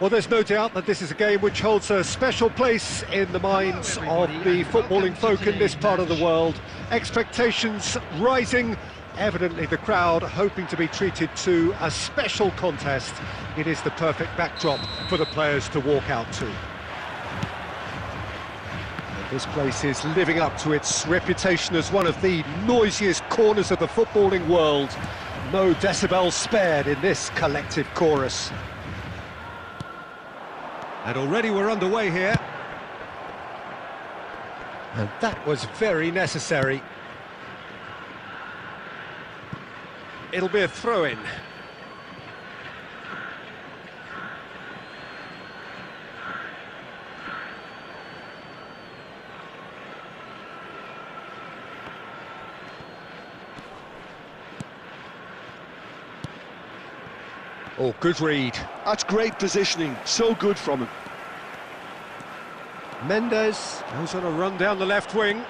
Well, there's no doubt that this is a game which holds a special place in the minds of the footballing folk in this part of the world. Expectations rising, evidently the crowd hoping to be treated to a special contest. It is the perfect backdrop for the players to walk out to. And this place is living up to its reputation as one of the noisiest corners of the footballing world. No decibels spared in this collective chorus. And already we're underway here. And that was very necessary. It'll be a throw-in. Oh, good read. That's great positioning, so good from him. Mendes goes on a run down the left wing.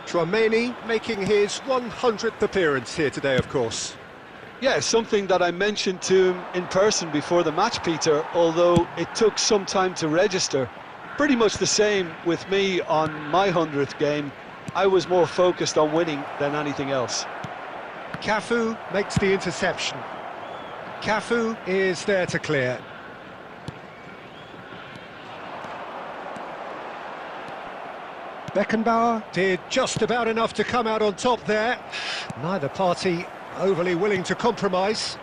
Tchouameni making his 100th appearance here today, of course. Yeah, something that I mentioned to him in person before the match, Peter, although it took some time to register. Pretty much the same with me on my 100th game. I was more focused on winning than anything else. Cafu makes the interception. Cafu is there to clear. Beckenbauer did just about enough to come out on top there. Neither party overly willing to compromise.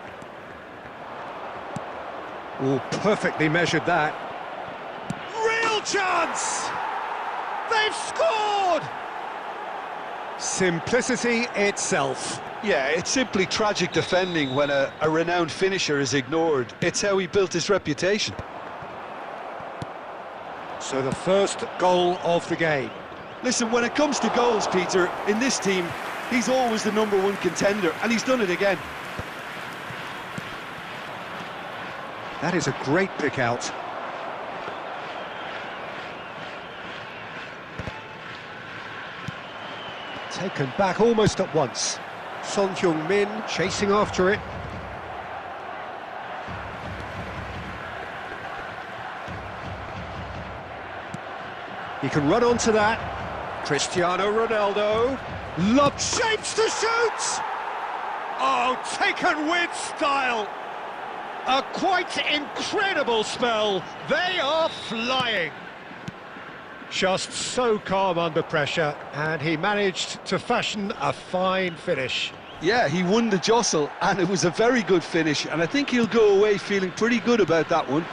Oh, perfectly measured that. Real chance! They've scored! Simplicity itself. Yeah, it's simply tragic defending when a renowned finisher is ignored. It's how he built his reputation. So the first goal of the game. Listen, when it comes to goals, Peter, in this team, he's always the #1 contender, and he's done it again. That is a great pick out. Taken back almost at once. Son Heung-min chasing after it. He can run onto that. Cristiano Ronaldo. Lob shapes to shoot! Oh, taken with style! A quite incredible spell. They are flying. Just so calm under pressure, and he managed to fashion a fine finish. Yeah, he won the jostle, and it was a very good finish, and I think he'll go away feeling pretty good about that one.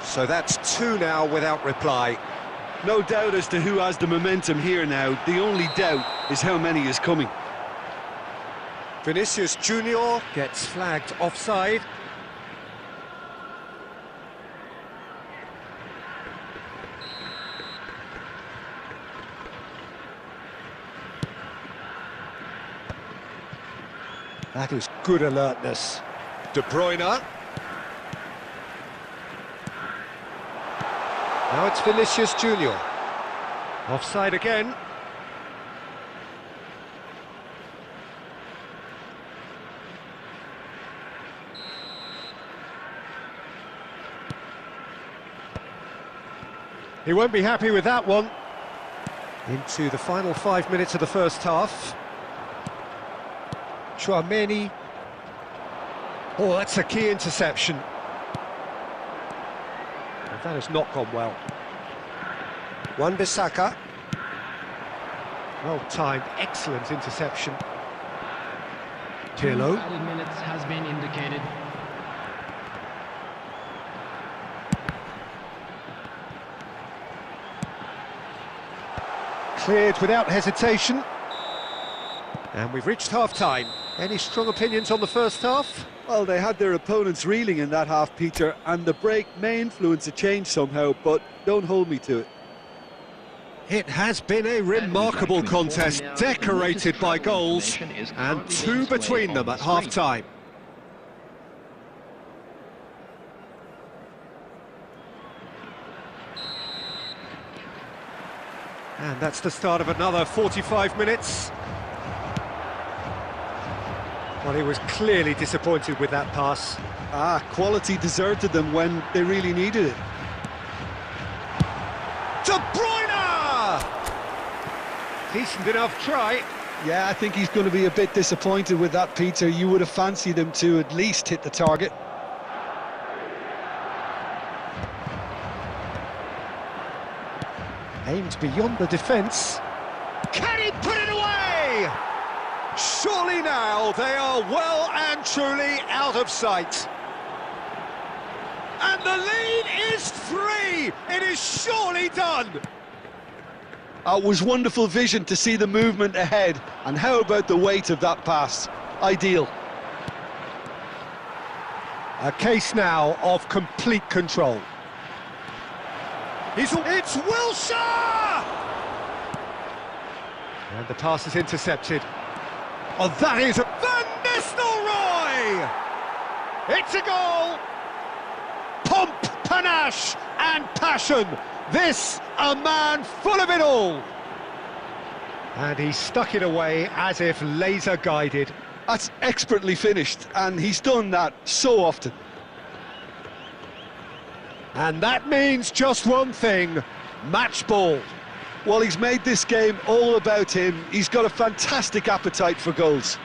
So that's 2 now without reply. No doubt as to who has the momentum here now. The only doubt is how many is coming. Vinicius Junior gets flagged offside. That is good alertness. De Bruyne. Now it's Vinicius Junior. Offside again. He won't be happy with that one. Into the final 5 minutes of the first half. Tchouameni. Oh, that's a key interception. And that has not gone well. Wan-Bissaka. Well timed, excellent interception. Pirlo. Added minutes has been indicated. Cleared without hesitation. And we've reached half-time. Any strong opinions on the first half? Well, they had their opponents reeling in that half, Peter, and the break may influence a change somehow, but don't hold me to it. It has been a remarkable contest, decorated by goals, and 2 between them at half-time. And that's the start of another 45 minutes. Well, he was clearly disappointed with that pass. Quality deserted them when they really needed it. De Bruyne! Decent enough try. Yeah, I think he's going to be a bit disappointed with that, Peter. You would have fancied him to at least hit the target. Aimed beyond the defence. Can he put it away? Surely now they are well and truly out of sight. And the lead is 3! It is surely done! It was wonderful vision to see the movement ahead. And how about the weight of that pass? Ideal. A case now of complete control. It's Wilshere! And the pass is intercepted. Oh, that is Van Nistelrooy! It's a goal! Pomp, panache and passion. This, a man full of it all. And he stuck it away as if laser-guided. That's expertly finished, and he's done that so often. And that means just one thing, match ball. Well, he's made this game all about him. He's got a fantastic appetite for goals.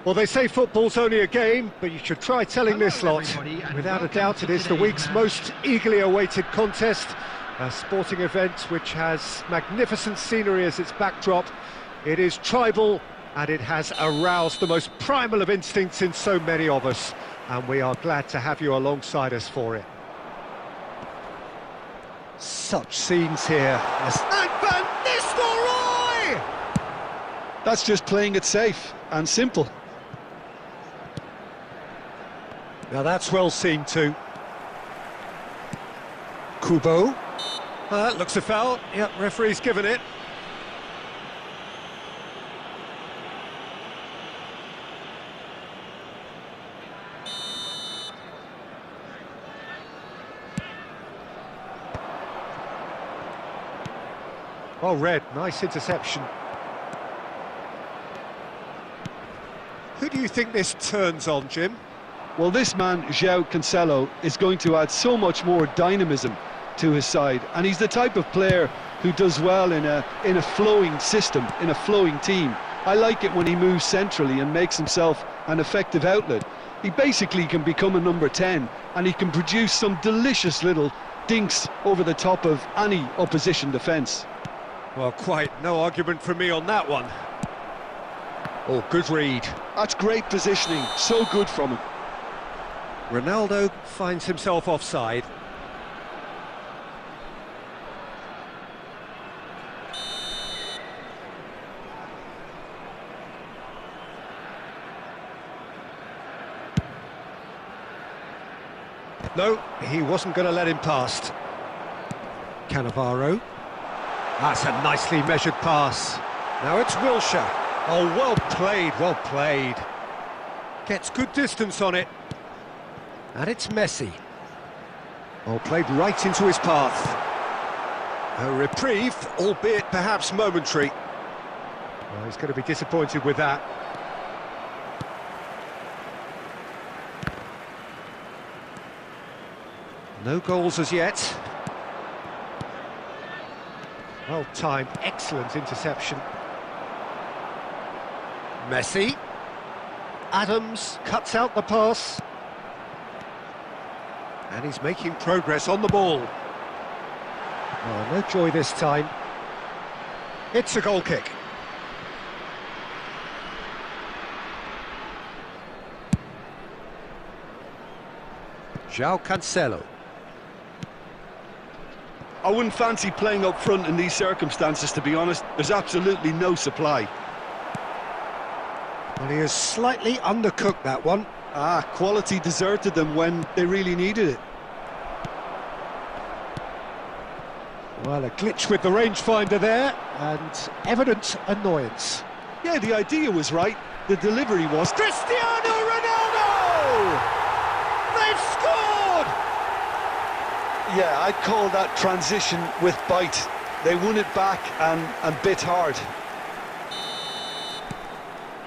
Well, they say football's only a game, but you should try telling this lot. Without a doubt, it is the week's most eagerly awaited contest, a sporting event which has magnificent scenery as its backdrop. It is tribal, and it has aroused the most primal of instincts in so many of us, and we are glad to have you alongside us for it. Such scenes here. And Van Nistelrooy! That's just playing it safe and simple. Now that's well seen too. Kubo. That looks a foul. Yep, referee's given it. Well read, nice interception. Who do you think this turns on, Jim? Well, this man, João Cancelo, is going to add so much more dynamism to his side, and he's the type of player who does well in a flowing system, in a flowing team. I like it when he moves centrally and makes himself an effective outlet. He basically can become a number 10, and he can produce some delicious little dinks over the top of any opposition defence. Well, quite no argument from me on that one. Oh, good read. That's great positioning, so good from him. Ronaldo finds himself offside. No, he wasn't going to let him past. Cannavaro. That's a nicely measured pass. Now it's Wilshere. Oh, well played, well played. Gets good distance on it. And it's Messi. Oh, played right into his path. A reprieve, albeit perhaps momentary. Well, he's going to be disappointed with that. No goals as yet. Well timed, excellent interception. Messi. Adams cuts out the pass. And he's making progress on the ball. Oh, no joy this time. It's a goal kick. João Cancelo. I wouldn't fancy playing up front in these circumstances, to be honest. There's absolutely no supply. Well, he has slightly undercooked that one. Quality deserted them when they really needed it. Well, a glitch with the rangefinder there, and evident annoyance. Yeah, the idea was right. The delivery was... Cristiano Ronaldo! They've scored! Yeah, I'd call that transition with bite. They won it back and bit hard.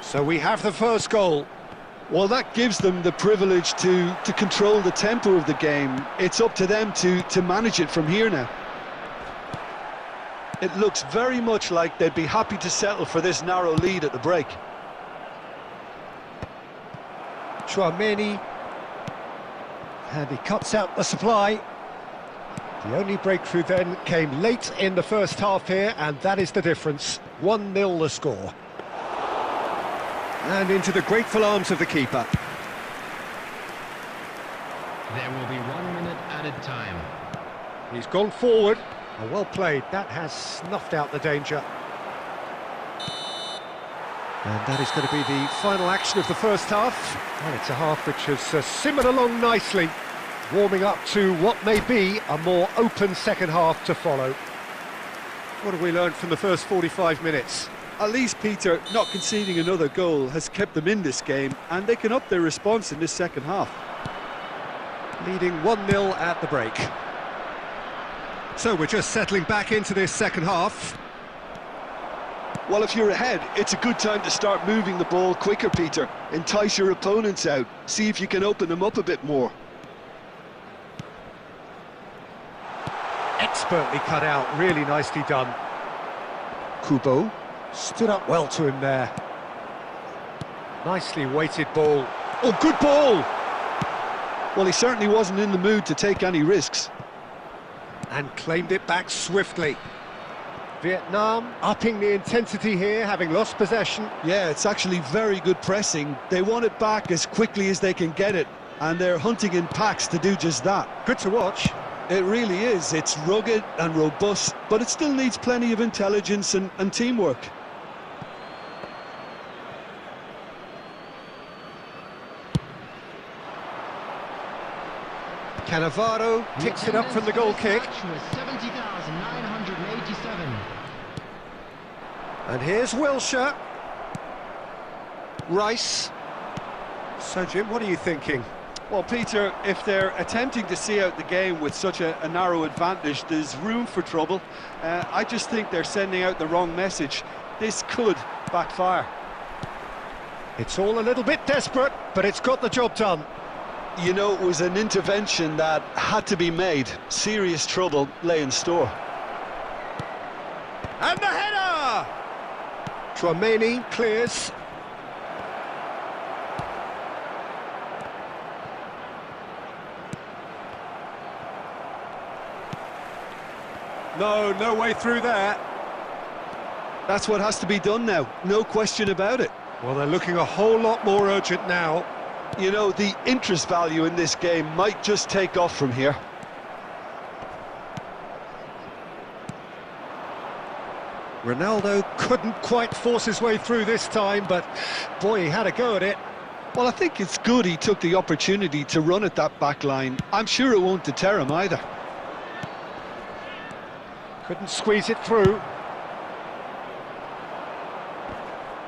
So we have the first goal. Well, that gives them the privilege to control the tempo of the game. It's up to them to manage it from here now. It looks very much like they'd be happy to settle for this narrow lead at the break. Tchouaméni. And he cuts out the supply. The only breakthrough then came late in the first half here, and that is the difference. 1-0 the score. And into the grateful arms of the keeper. There will be 1 minute added time. He's gone forward. Oh, well played. That has snuffed out the danger. And that is going to be the final action of the first half. Well, it's a half which has simmered along nicely, warming up to what may be a more open second half to follow. What have we learned from the first 45 minutes? At least, Peter, not conceding another goal has kept them in this game, and they can up their response in this second half. Leading 1-0 at the break. So we're just settling back into this second half. Well, if you're ahead, it's a good time to start moving the ball quicker, Peter. Entice your opponents out. See if you can open them up a bit more. Expertly cut out, really nicely done. Kubo stood up well to him there. Nicely weighted ball. Oh, good ball! Well, he certainly wasn't in the mood to take any risks. And claimed it back swiftly. Vietnam upping the intensity here, having lost possession. Yeah, it's actually very good pressing. They want it back as quickly as they can get it, and they're hunting in packs to do just that. Good to watch. It really is. It's rugged and robust, but it still needs plenty of intelligence and teamwork. Cannavaro picks it up from the goal kick. 70,987. And here's Wilshere. Rice. So, Jim, what are you thinking? Well, Peter, if they're attempting to see out the game with such a narrow advantage, there's room for trouble. I just think they're sending out the wrong message. This could backfire. It's all a little bit desperate, but it's got the job done. You know, it was an intervention that had to be made. Serious trouble lay in store. And the header! Tchouaméni clears. No way through there. That's what has to be done now, no question about it. Well, they're looking a whole lot more urgent now. You know, the interest value in this game might just take off from here. Ronaldo couldn't quite force his way through this time, but boy, he had a go at it. Well, I think it's good he took the opportunity to run at that back line. I'm sure it won't deter him either. Couldn't squeeze it through.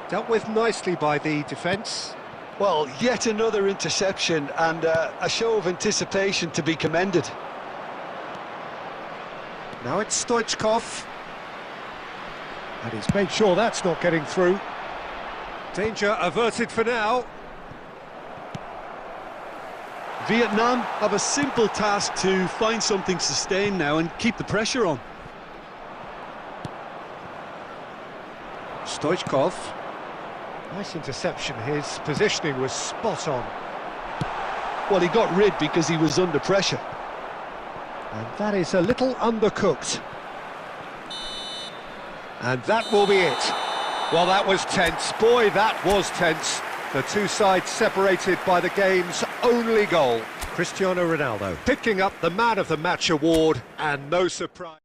Dealt with nicely by the defence. Well, yet another interception and a show of anticipation to be commended. Now it's Stoichkov. And he's made sure that's not getting through. Danger averted for now. Vietnam have a simple task to find something sustained now and keep the pressure on. Stoichkov. Nice interception, his positioning was spot on. Well, he got rid because he was under pressure. And that is a little undercooked. And that will be it. Well, that was tense. Boy, that was tense. The two sides separated by the game's only goal. Cristiano Ronaldo picking up the Man of the Match award, and no surprise.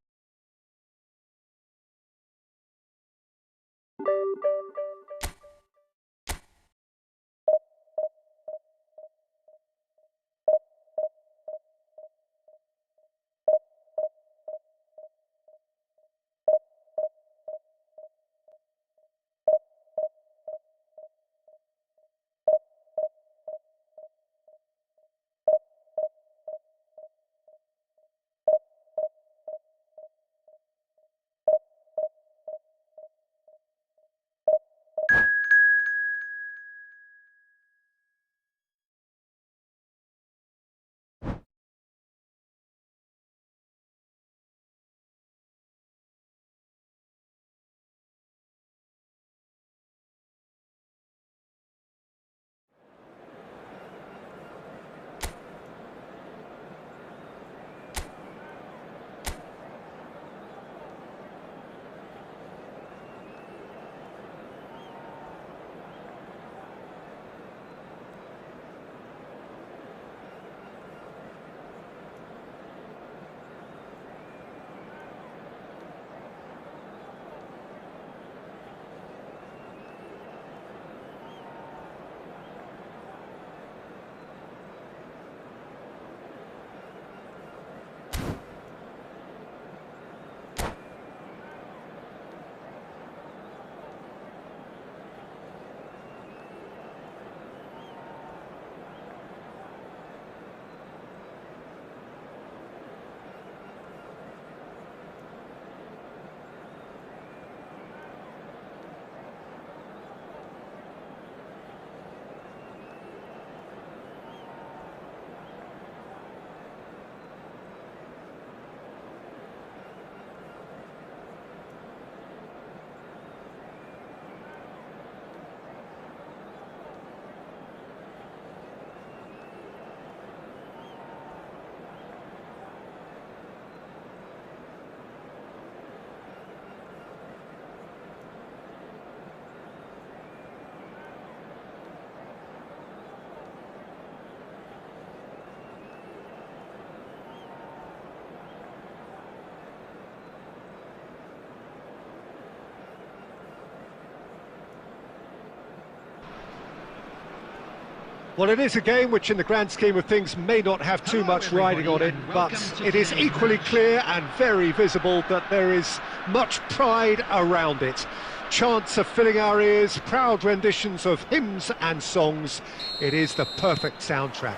Well, it is a game which in the grand scheme of things may not have too much riding on it, but it is equally clear and very visible that there is much pride around it. Chants are filling our ears, proud renditions of hymns and songs. It is the perfect soundtrack.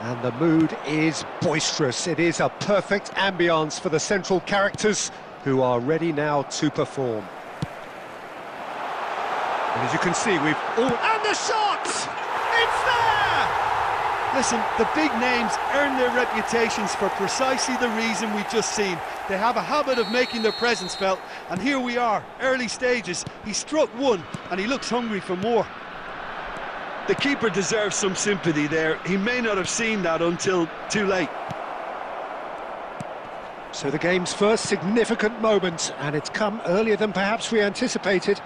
And the mood is boisterous. It is a perfect ambience for the central characters who are ready now to perform. And as you can see, we've all... And the shot! It's there! Listen, the big names earn their reputations for precisely the reason we've just seen. They have a habit of making their presence felt, and here we are, early stages. He struck one, and he looks hungry for more. The keeper deserves some sympathy there. He may not have seen that until too late. So the game's first significant moment, and it's come earlier than perhaps we anticipated.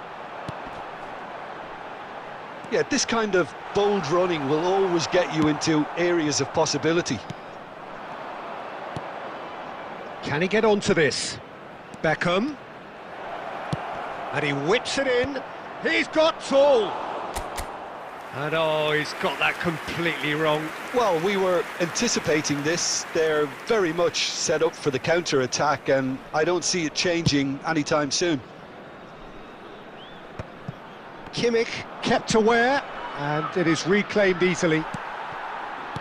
Yeah, this kind of bold running will always get you into areas of possibility. Can he get onto this? Beckham. And he whips it in. He's got tall. And oh, he's got that completely wrong. Well, we were anticipating this. They're very much set up for the counter-attack, and I don't see it changing anytime soon. Kimmich kept aware, and it is reclaimed easily.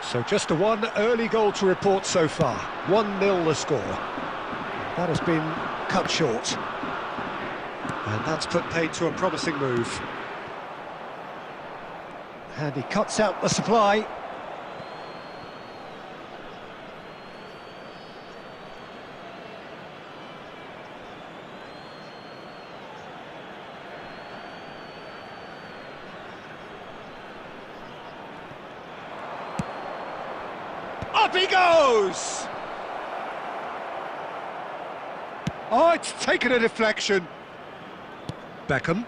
So just a one early goal to report so far. 1-0 the score. That has been cut short. And that's put paid to a promising move. And he cuts out the supply. Up he goes! Oh, it's taken a deflection. Beckham.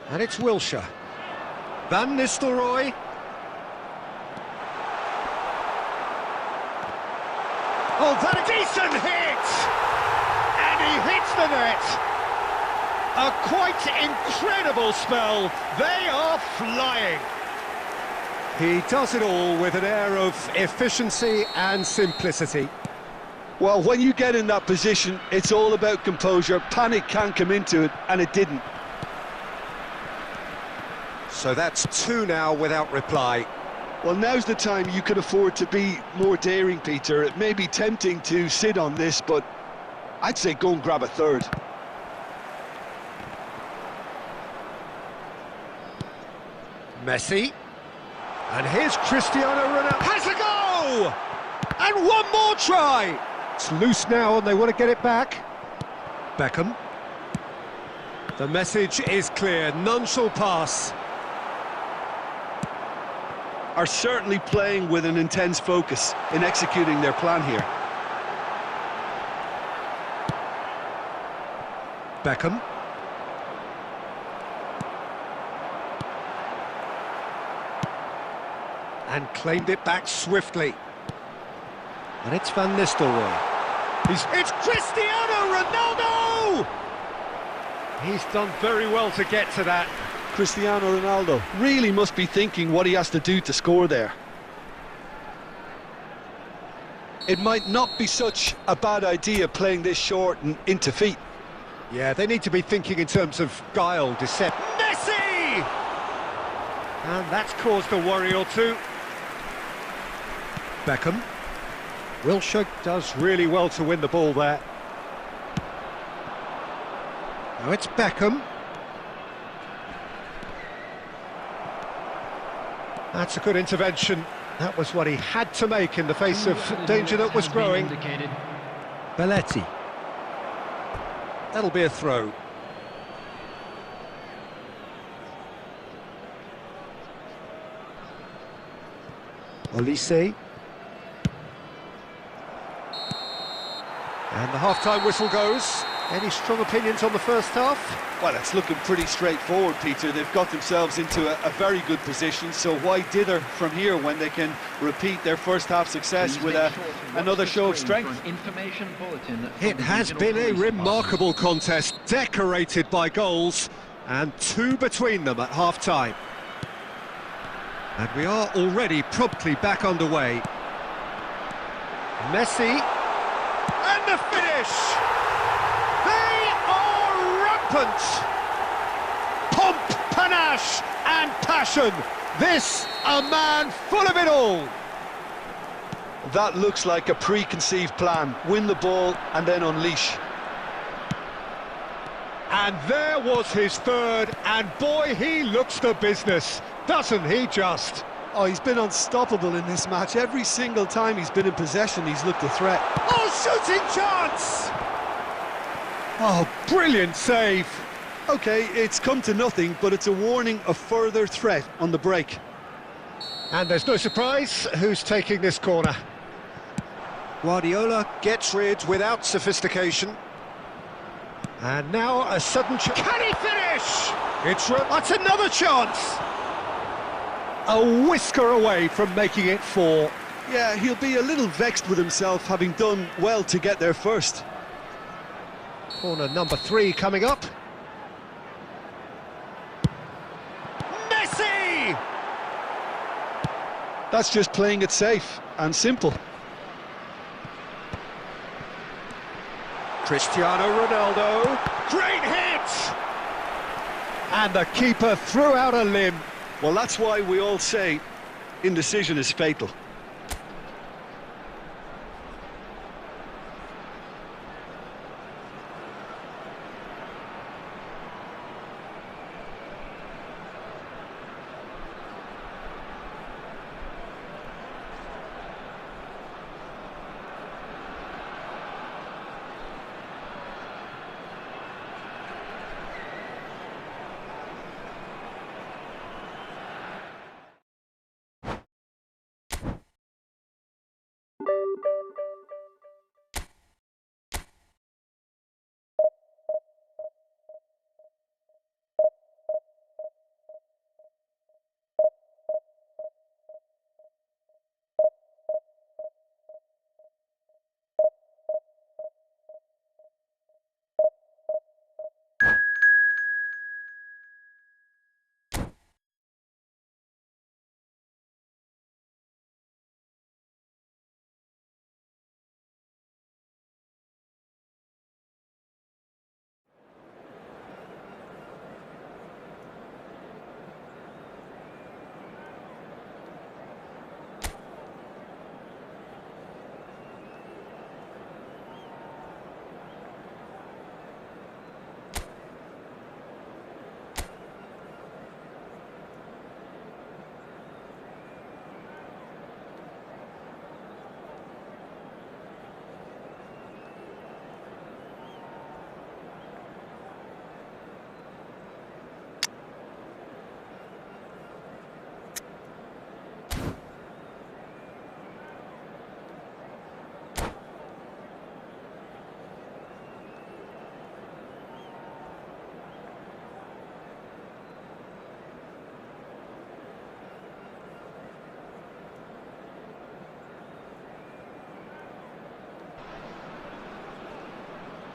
And it's Wilshere. Van Nistelrooy. Oh, that a decent hit! And he hits the net. A quite incredible spell. They are flying. He does it all with an air of efficiency and simplicity. Well, when you get in that position, it's all about composure. Panic can come into it, and it didn't. So that's two now without reply. Well, now's the time you can afford to be more daring, Peter. It may be tempting to sit on this, but I'd say go and grab a third. Messi. And here's Cristiano Ronaldo. Has a go! And one more try! It's loose now and they want to get it back. Beckham. The message is clear, none shall pass. Are certainly playing with an intense focus in executing their plan here. Beckham. And claimed it back swiftly. And it's Van Nistelrooy. It's Cristiano Ronaldo! He's done very well to get to that. Cristiano Ronaldo really must be thinking what he has to do to score there. It might not be such a bad idea playing this short and into feet. Yeah, they need to be thinking in terms of guile, deception. Messi! And that's caused a worry or two. Beckham. Wilshere does really well to win the ball there. Now it's Beckham. That's a good intervention. That was what he had to make in the face of danger that was growing. Belletti. That'll be a throw. Olise. And the half-time whistle goes. Any strong opinions on the first half? Well, it's looking pretty straightforward, Peter. They've got themselves into a very good position, so why dither from here when they can repeat their first half success with another show of strength? It has been a remarkable contest, decorated by goals, and two between them at half-time. And we are already promptly back underway. Messi, and the finish! They are rampant! Pomp, panache, and passion. This, a man full of it all. That looks like a preconceived plan. Win the ball and then unleash. And there was his third, and boy, he looks the business, doesn't he just? Oh, he's been unstoppable in this match. Every single time he's been in possession, he's looked a threat. Oh, shooting chance! Oh, brilliant save. OK, it's come to nothing, but it's a warning of further threat on the break. And there's no surprise who's taking this corner. Guardiola gets rid without sophistication. And now a sudden chance. Can he finish? That's another chance. A whisker away from making it 4. Yeah, he'll be a little vexed with himself, having done well to get there first. Corner number 3 coming up. That's just playing it safe and simple. Cristiano Ronaldo, great hit! And the keeper threw out a limb. Well, that's why we all say indecision is fatal.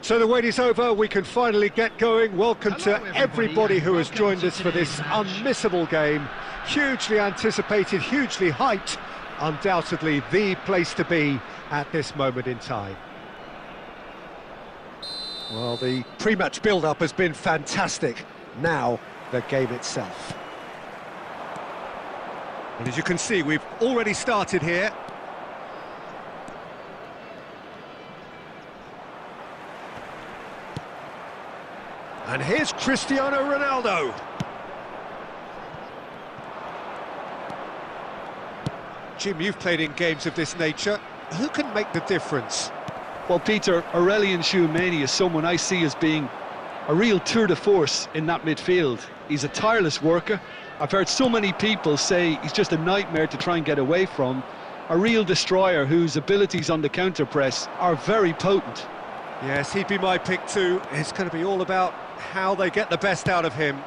So the wait is over, we can finally get going. Welcome to everybody who has joined us for this unmissable game. Hugely anticipated, hugely hyped, undoubtedly the place to be at this moment in time. Well, the pre-match build-up has been fantastic. Now, the game itself. And as you can see, we've already started here. And here's Cristiano Ronaldo. Jim, you've played in games of this nature. Who can make the difference? Well, Peter, Aurelien Tchouameni is someone I see as being a real tour de force in that midfield. He's a tireless worker. I've heard so many people say he's just a nightmare to try and get away from. A real destroyer whose abilities on the counter-press are very potent. Yes, he'd be my pick too. It's going to be all about how they get the best out of him.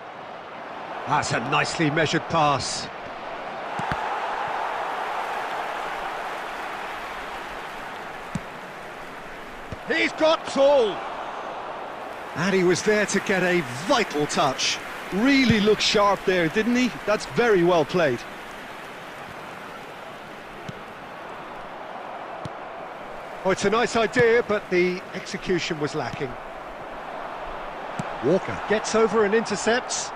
That's a nicely measured pass. He's got tall. And he was there to get a vital touch. Really looked sharp there, didn't he? That's very well played. Oh, it's a nice idea, but the execution was lacking. Walker gets over and intercepts.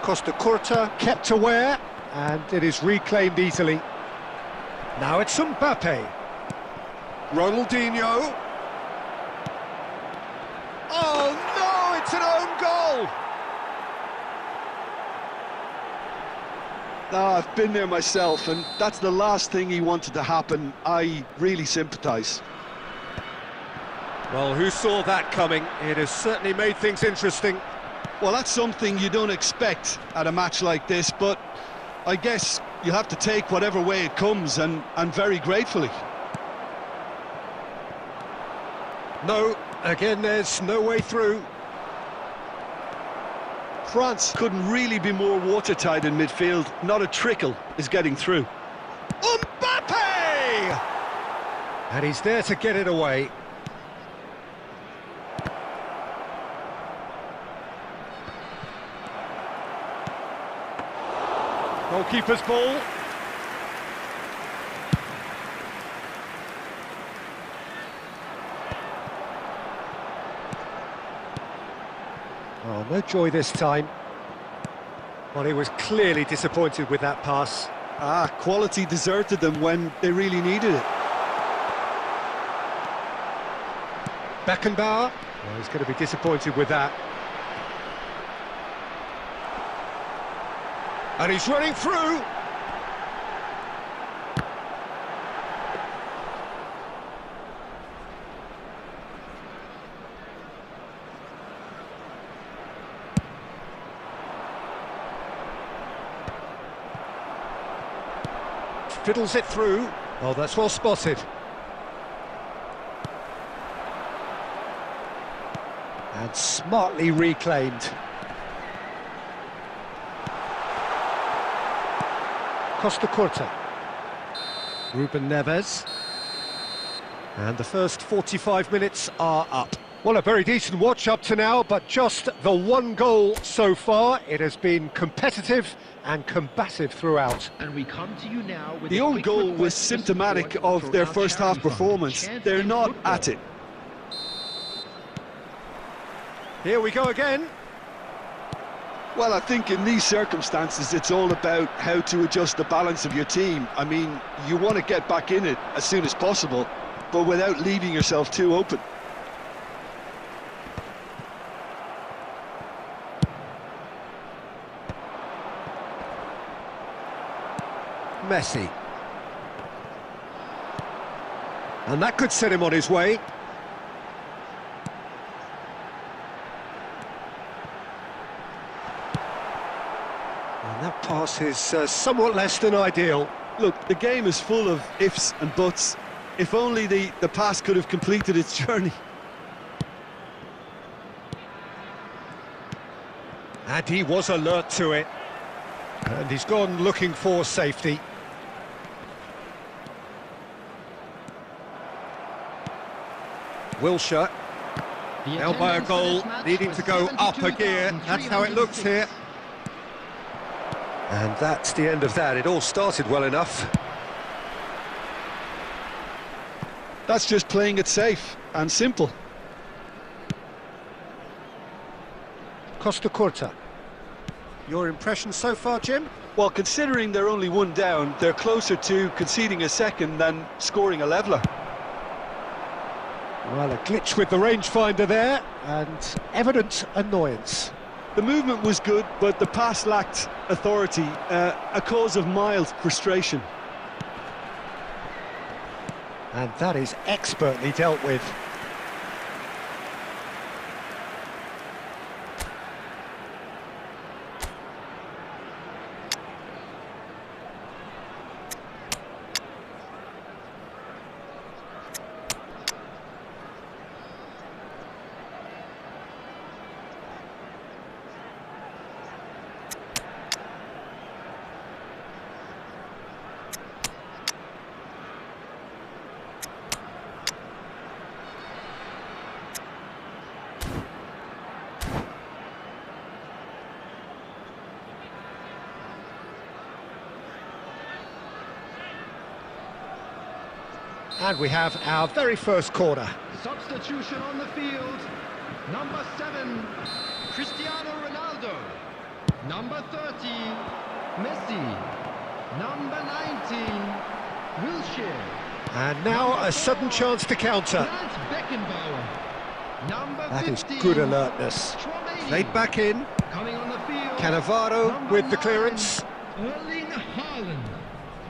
Costa Curta kept aware, and it is reclaimed easily. Now it's Mbappe. Ronaldinho. Oh no, it's an own goal! I've been there myself, and that's the last thing he wanted to happen. I really sympathise. Well, who saw that coming? It has certainly made things interesting. Well, that's something you don't expect at a match like this, but I guess you have to take whatever way it comes, and very gratefully. No, again, there's no way through. France couldn't really be more watertight in midfield. Not a trickle is getting through. Mbappe! And he's there to get it away. Goalkeeper's ball. No joy this time. Well, he was clearly disappointed with that pass. Quality deserted them when they really needed it. Beckenbauer. Well, he's going to be disappointed with that. And he's running through. Fiddles it through. Oh, that's well spotted. And smartly reclaimed. Costa Curta. Ruben Neves. And the first 45 minutes are up. Well, a very decent watch up to now, but just the one goal so far. It has been competitive and combative throughout. And we come to you now with The own goal was symptomatic of their first half performance. They're not at it. Here we go again. Well, I think in these circumstances, it's all about how to adjust the balance of your team. I mean, you want to get back in it as soon as possible, but without leaving yourself too open. Messi. And that could set him on his way. And that pass is somewhat less than ideal. Look, the game is full of ifs and buts. If only the pass could have completed its journey. And he was alert to it. And he's gone looking for safety. Wilshere. Now by a goal, needing to go up a gear. That's how it looks here. And that's the end of that. It all started well enough. That's just playing it safe and simple. Costa Curta. Your impression so far, Jim? Well, considering they're only one down, they're closer to conceding a second than scoring a leveller. Well, a glitch with the rangefinder there, and evident annoyance. The movement was good, but the pass lacked authority, a cause of mild frustration. And that is expertly dealt with. And we have our very first corner. Substitution on the field. Number 7, Cristiano Ronaldo. Number 30, Messi. Number 19, Wilshere. And now a sudden chance to counter. That's Beckenbauer. Number 15, That is good alertness. Played back in. coming on the field. Cannavaro Number with the 9, clearance. Erling Haaland.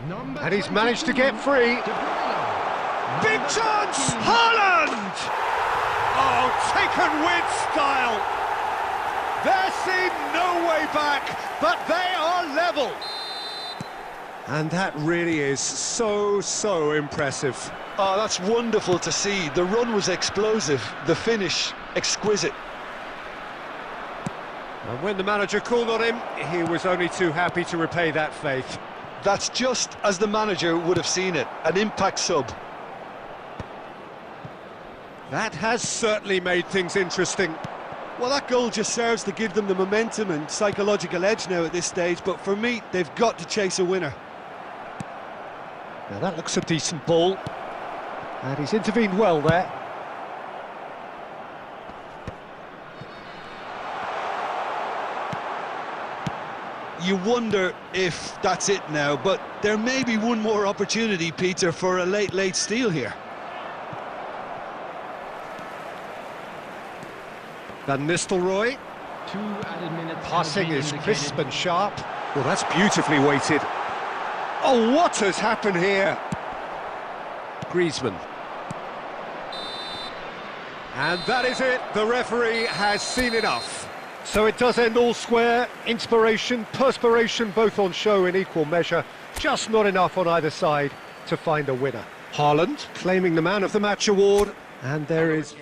Number And he's managed to get 22, free. De Bruyne. Big chance! Haaland! Oh, taken with style. There seemed no way back, but they are level. And that really is so impressive. Oh, that's wonderful to see. The run was explosive, the finish exquisite. And when the manager called on him, he was only too happy to repay that faith. That's just as the manager would have seen it, an impact sub. That has certainly made things interesting. Well, that goal just serves to give them the momentum and psychological edge now at this stage, but for me, they've got to chase a winner. Now that looks a decent ball. And he's intervened well there. you wonder if that's it now, but there may be one more opportunity, Peter, for a late steal here. Van Nistelrooy. 2 added minutes. Passing have is been crisp indicated. and sharp. Well, that's beautifully weighted. Oh, what has happened here? Griezmann. And that is it. The referee has seen enough. So it does end all square. Inspiration, perspiration, both on show in equal measure. Just not enough on either side to find a winner. Haaland claiming the Man of the Match award. And there is...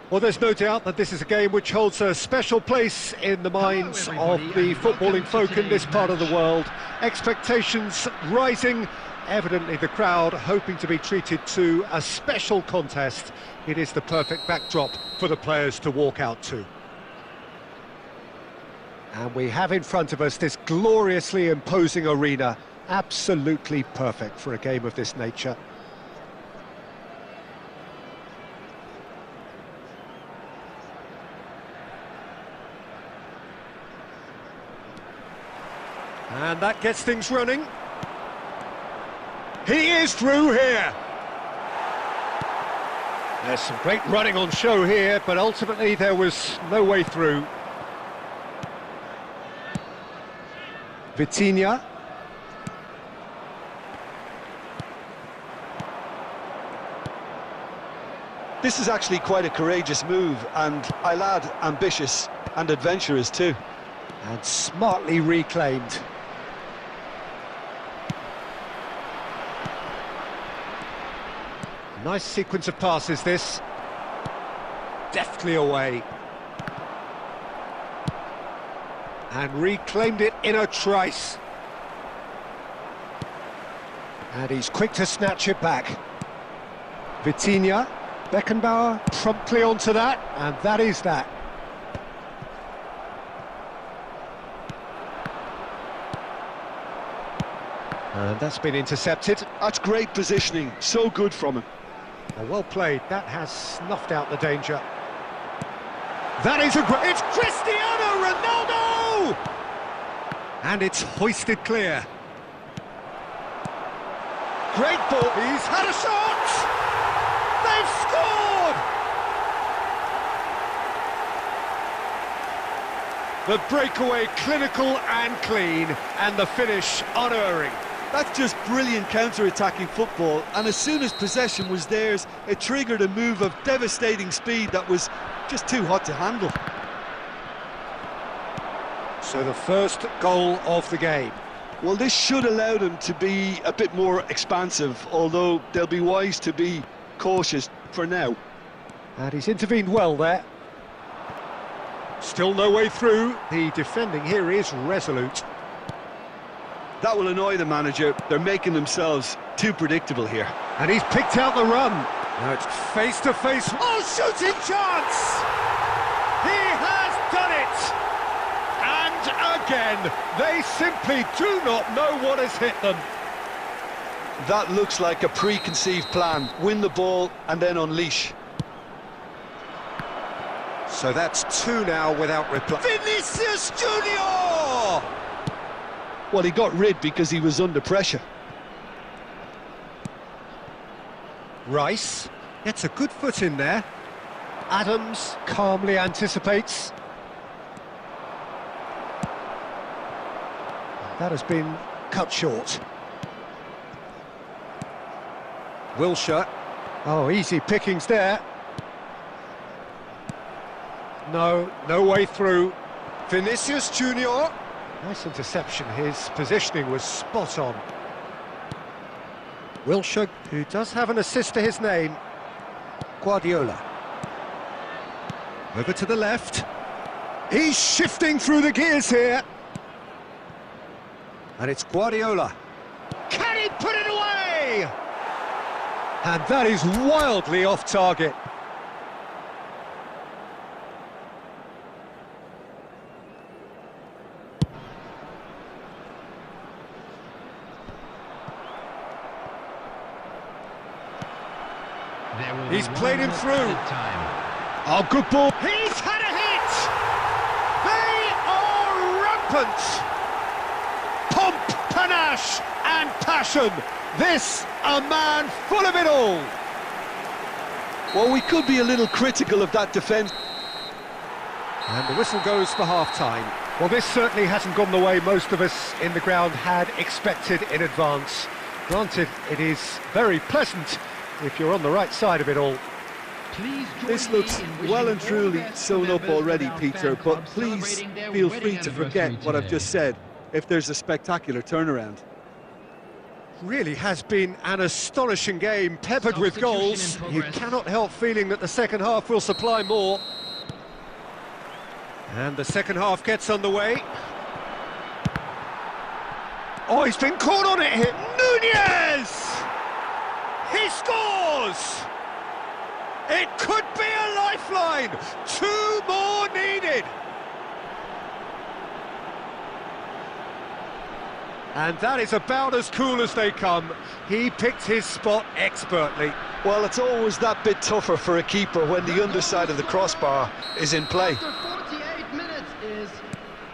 Well, there's no doubt that this is a game which holds a special place in the minds of the footballing folk in this part of the world. Expectations rising, evidently the crowd hoping to be treated to a special contest. It is the perfect backdrop for the players to walk out to. And we have in front of us this gloriously imposing arena. Absolutely perfect for a game of this nature. And that gets things running. He is through here. There's some great running on show here, but ultimately there was no way through. Vitinha. This is actually quite a courageous move, and I'll add ambitious and adventurous too. And smartly reclaimed. Nice sequence of passes, this. Deftly away. And reclaimed it in a trice. And he's quick to snatch it back. Vitinha, Beckenbauer promptly onto that, and that is that. And that's been intercepted. That's great positioning, so good from him. Well played, that has snuffed out the danger. That is it's Cristiano Ronaldo! And it's hoisted clear. Great ball, he's had a shot! They've scored! The breakaway clinical and clean, and the finish unerring. That's just brilliant counter-attacking football, and as soon as possession was theirs, it triggered a move of devastating speed that was just too hot to handle. So the first goal of the game. Well, this should allow them to be a bit more expansive, although they'll be wise to be cautious for now. And he's intervened well there. Still no way through. The defending here is resolute. That will annoy the manager. They're making themselves too predictable here. And he's picked out the run. Now it's face-to-face. Oh, shooting chance! He has done it! And again, they simply do not know what has hit them. That looks like a preconceived plan. Win the ball and then unleash. So that's two now without reply. Vinicius Junior! Well, he got rid because he was under pressure. Rice gets a good foot in there. Adams calmly anticipates. That has been cut short. Wilshere. Oh, easy pickings there. No way through. Vinicius Junior. Nice interception, his positioning was spot on. Wilshere, who does have an assist to his name. Guardiola. Over to the left. He's shifting through the gears here. And it's Guardiola. Can he put it away? And that is wildly off target. He's played him through. Oh, good ball. He's had a hit! They are rampant! Pomp, panache and passion. This, a man full of it all. Well, we could be a little critical of that defence. And the whistle goes for half-time. Well, this certainly hasn't gone the way most of us in the ground had expected in advance. Granted, it is very pleasant if you're on the right side of it all. This looks well and truly sewn up already, Peter, but please feel free to forget what I've just said if there's a spectacular turnaround. Really has been an astonishing game, peppered with goals. You cannot help feeling that the second half will supply more. And the second half gets underway. Oh, he's been caught on it here. Nunez! He scores! It could be a lifeline. Two more needed. And that is about as cool as they come. He picked his spot expertly. Well, it's always that bit tougher for a keeper when the underside of the crossbar is in play. After 48 minutes is...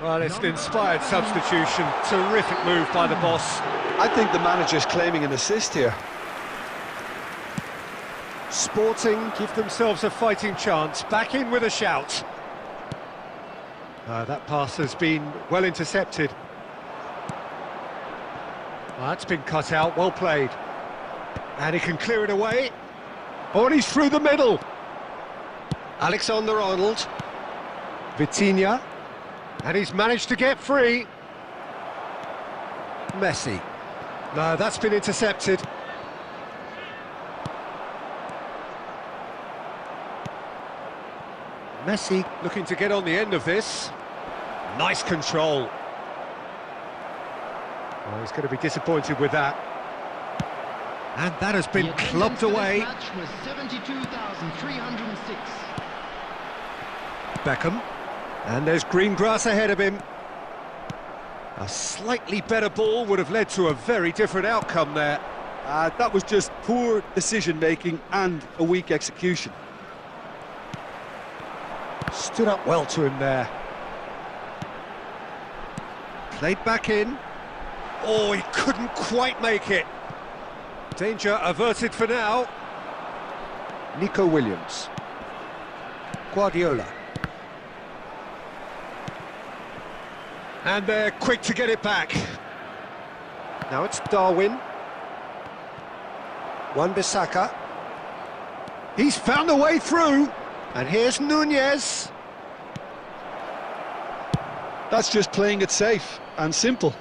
Well, it's an inspired substitution. Terrific move by the boss. I think the manager's claiming an assist here. Sporting give themselves a fighting chance. Back in with a shout. That pass has been well intercepted. That's been cut out, well played. And he can clear it away. Oh, and he's through the middle. Alexander-Arnold. Vitinha. And he's managed to get free. Messi. No, that's been intercepted. Messi looking to get on the end of this. Nice control. Oh, he's going to be disappointed with that. And that has been clubbed away. The match was 72,306. Beckham. And there's green grass ahead of him. A slightly better ball would have led to a very different outcome there. That was just poor decision-making and a weak execution. Stood up well to him there. Played back in. Oh, he couldn't quite make it. Danger averted for now. Nico Williams. Guardiola. And they're quick to get it back. Now it's Darwin. Wan-Bissaka. He's found a way through. And here's Nunez. That's just playing it safe and simple.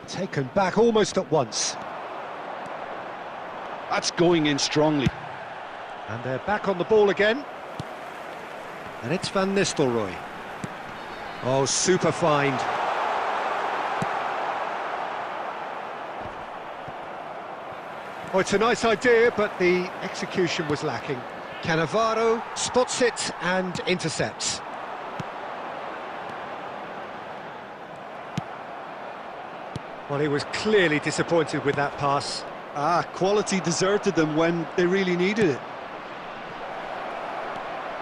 Taken back almost at once. That's going in strongly. And they're back on the ball again. And it's Van Nistelrooy. Oh, super find. Oh, it's a nice idea, but the execution was lacking. Cannavaro spots it and intercepts. Well, he was clearly disappointed with that pass. Quality deserted them when they really needed it.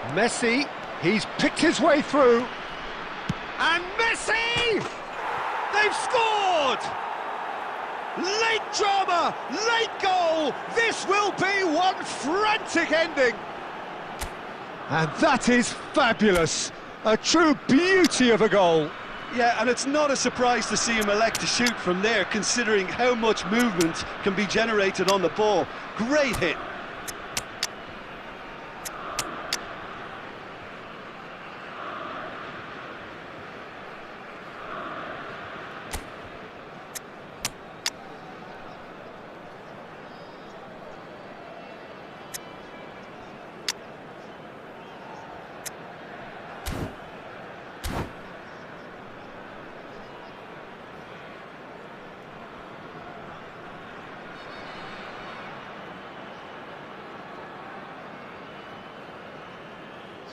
Messi, he's picked his way through. And Messi! They've scored! Late drama, late goal! This will be one frantic ending! And that is fabulous! A true beauty of a goal! Yeah, and it's not a surprise to see him elect to shoot from there, considering how much movement can be generated on the ball. Great hit.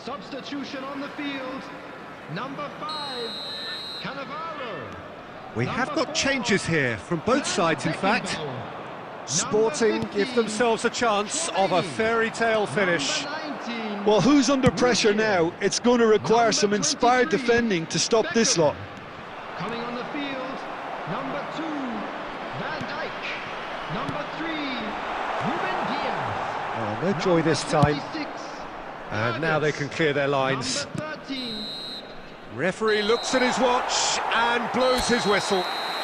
Substitution on the field. Number 5, Cannavaro. We have got changes here from both sides, in fact. Sporting give themselves a chance of a fairy tale finish. Well, who's under pressure now? It's going to require some inspired defending to stop this lot. Coming on the field, number 2, Van Dijk. Number 3, Ruben Diaz. Oh, no joy this time. 56, And now they can clear their lines. Number 13. Referee looks at his watch and blows his whistle.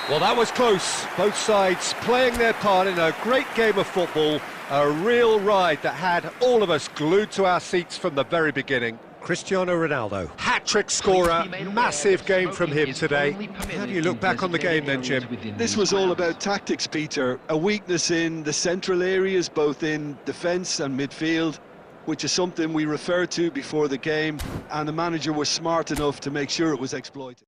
Well, that was close. Both sides playing their part in a great game of football. A real ride that had all of us glued to our seats from the very beginning. Cristiano Ronaldo, hat-trick scorer, massive game from him today. How do you look back on the game then, Jim? This was all about tactics, Peter. A weakness in the central areas, both in defence and midfield, which is something we referred to before the game, and the manager was smart enough to make sure it was exploited.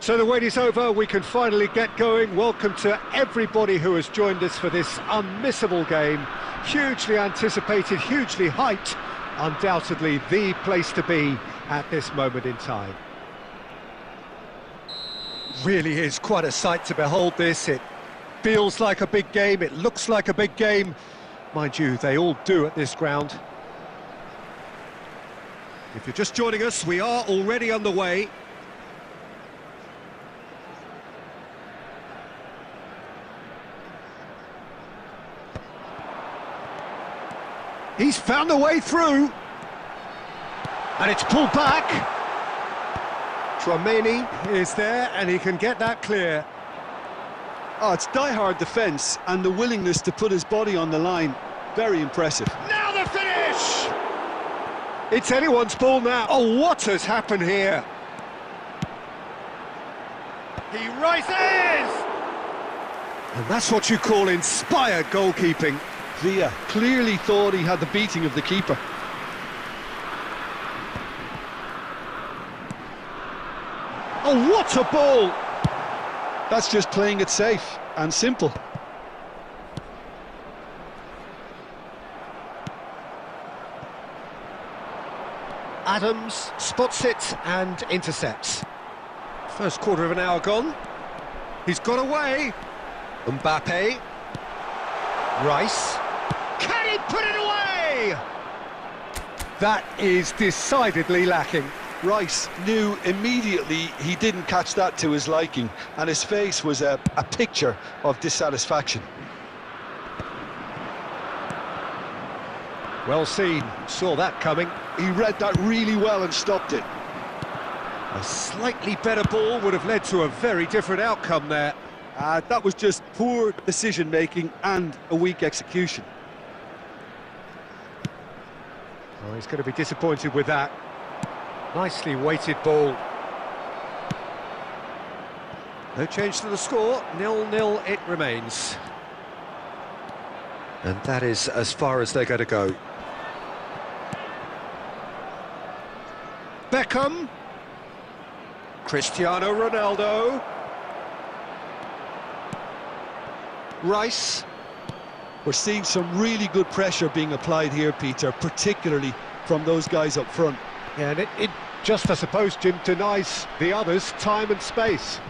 So the wait is over, we can finally get going. Welcome to everybody who has joined us for this unmissable game. Hugely anticipated, hugely hyped, undoubtedly the place to be at this moment in time. Really is quite a sight to behold this. It feels like a big game, it looks like a big game. Mind you, they all do at this ground. If you're just joining us, we are already underway. He's found a way through. And it's pulled back. Tromeni is there and he can get that clear. Oh, it's die-hard defence and the willingness to put his body on the line. Very impressive. Now the finish! It's anyone's ball now. Oh, what has happened here? He rises! And that's what you call inspired goalkeeping. Villa clearly thought he had the beating of the keeper. Oh, what a ball! That's just playing it safe and simple. Adams spots it and intercepts. First quarter of an hour gone. He's got away. Mbappe. Rice. Can he put it away? That is decidedly lacking. Rice knew immediately he didn't catch that to his liking, and his face was a picture of dissatisfaction. Well seen, saw that coming. He read that really well and stopped it. A slightly better ball would have led to a very different outcome there. That was just poor decision-making and a weak execution. Oh, he's going to be disappointed with that. Nicely weighted ball. No change to the score, 0-0 it remains. And that is as far as they're going to go. Beckham. Cristiano Ronaldo. Rice. We're seeing some really good pressure being applied here, Peter, particularly from those guys up front. Yeah, and it just, I suppose, Jim, denies the others time and space.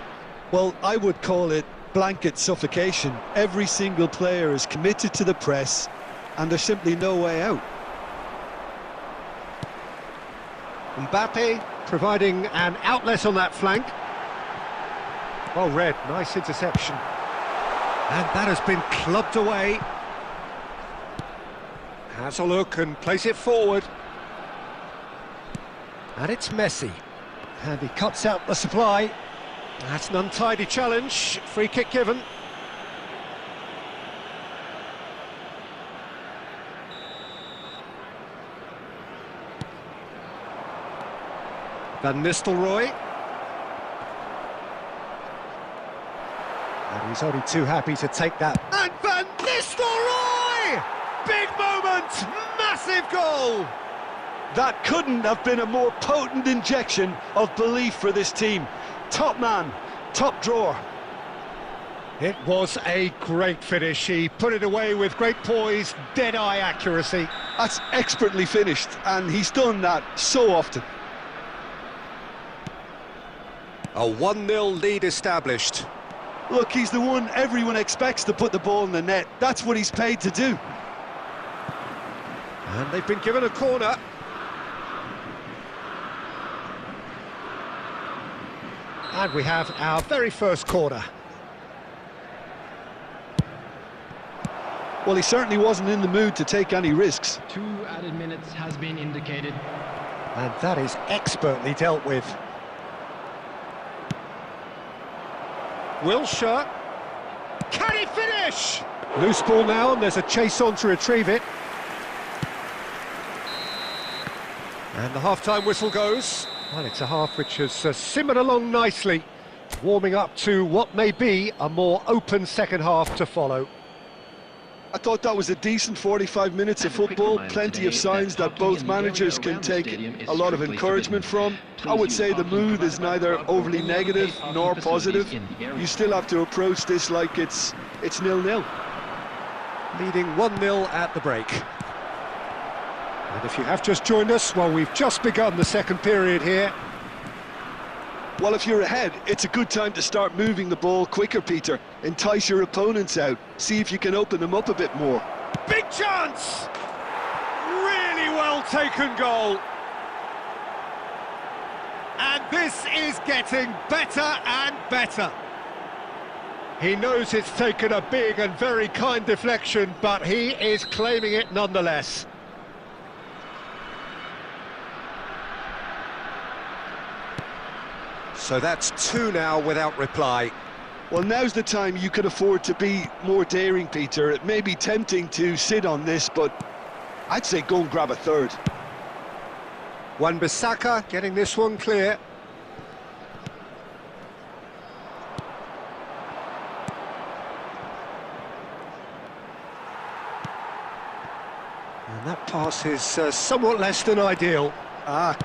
Well, I would call it blanket suffocation. Every single player is committed to the press, and there's simply no way out. Mbappe providing an outlet on that flank. Well read, nice interception. And that has been clubbed away. Has a look and plays it forward. And it's Messi. And he cuts out the supply. That's an untidy challenge. Free kick given. Van Nistelrooy. And he's only too happy to take that. And Van Nistelrooy! Big moment! Massive goal! That couldn't have been a more potent injection of belief for this team. Top man, top drawer. It was a great finish. He put it away with great poise, dead-eye accuracy. That's expertly finished, and he's done that so often. A 1-0 lead established. Look, he's the one everyone expects to put the ball in the net. That's what he's paid to do. And they've been given a corner. And we have our very first corner. Well, he certainly wasn't in the mood to take any risks. 2 added minutes has been indicated. And that is expertly dealt with. Wilshere. Can he finish? Loose ball now, and there's a chase on to retrieve it. And the half-time whistle goes. Well, it's a half which has simmered along nicely, warming up to what may be a more open second half to follow. I thought that was a decent 45 minutes of football, plenty of signs that both managers can take a lot of encouragement from. I would say the mood is neither overly negative nor positive. You still have to approach this like it's 0-0. Leading 1-0 at the break. And if you have just joined us, well, we've just begun the second period here. Well, if you're ahead, it's a good time to start moving the ball quicker, Peter. Entice your opponents out. See if you can open them up a bit more. Big chance! Really well taken goal. And this is getting better and better. He knows it's taken a big and very kind deflection, but he is claiming it nonetheless. So that's 2 now without reply. Well, now's the time you could afford to be more daring, Peter. It may be tempting to sit on this, but I'd say go and grab a third. Wan-Bissaka getting this one clear. And that pass is somewhat less than ideal.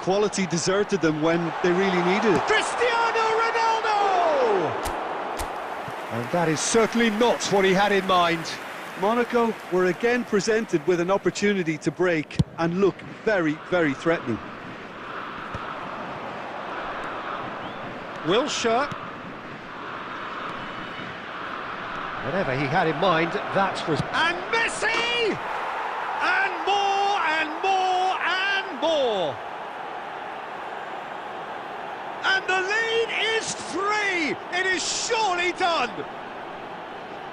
Quality deserted them when they really needed it. Cristiano Ronaldo! And that is certainly not what he had in mind. Monaco were again presented with an opportunity to break and look very, very threatening. Wilshere. Whatever he had in mind, that was... And Messi! And more, and more, and more! And the lead is 3! It is surely done!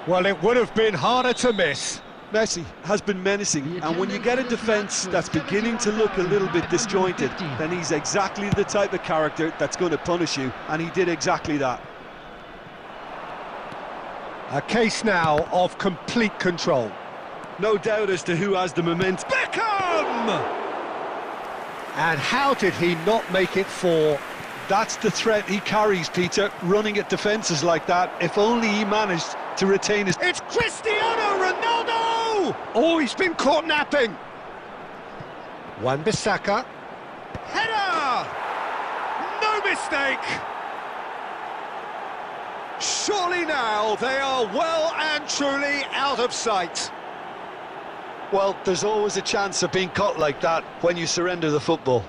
Well, it would have been harder to miss. Messi has been menacing, and when you get a defence that's beginning to look a little bit disjointed, then he's exactly the type of character that's going to punish you, and he did exactly that. A case now of complete control. No doubt as to who has the momentum. Beckham! And how did he not make it 4? That's the threat he carries, Peter, running at defences like that. If only he managed to retain his... It's Cristiano Ronaldo! Oh, he's been caught napping. Wan-Bissaka. Header! No mistake! Surely now they are well and truly out of sight. Well, there's always a chance of being caught like that when you surrender the football.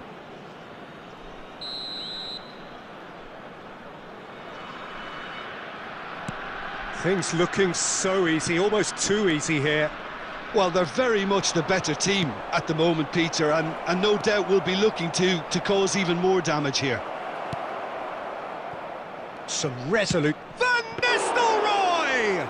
Things looking so easy, almost too easy here. Well, they're very much the better team at the moment, Peter, and no doubt will be looking to cause even more damage here. Some resolute... Van Nistelrooy!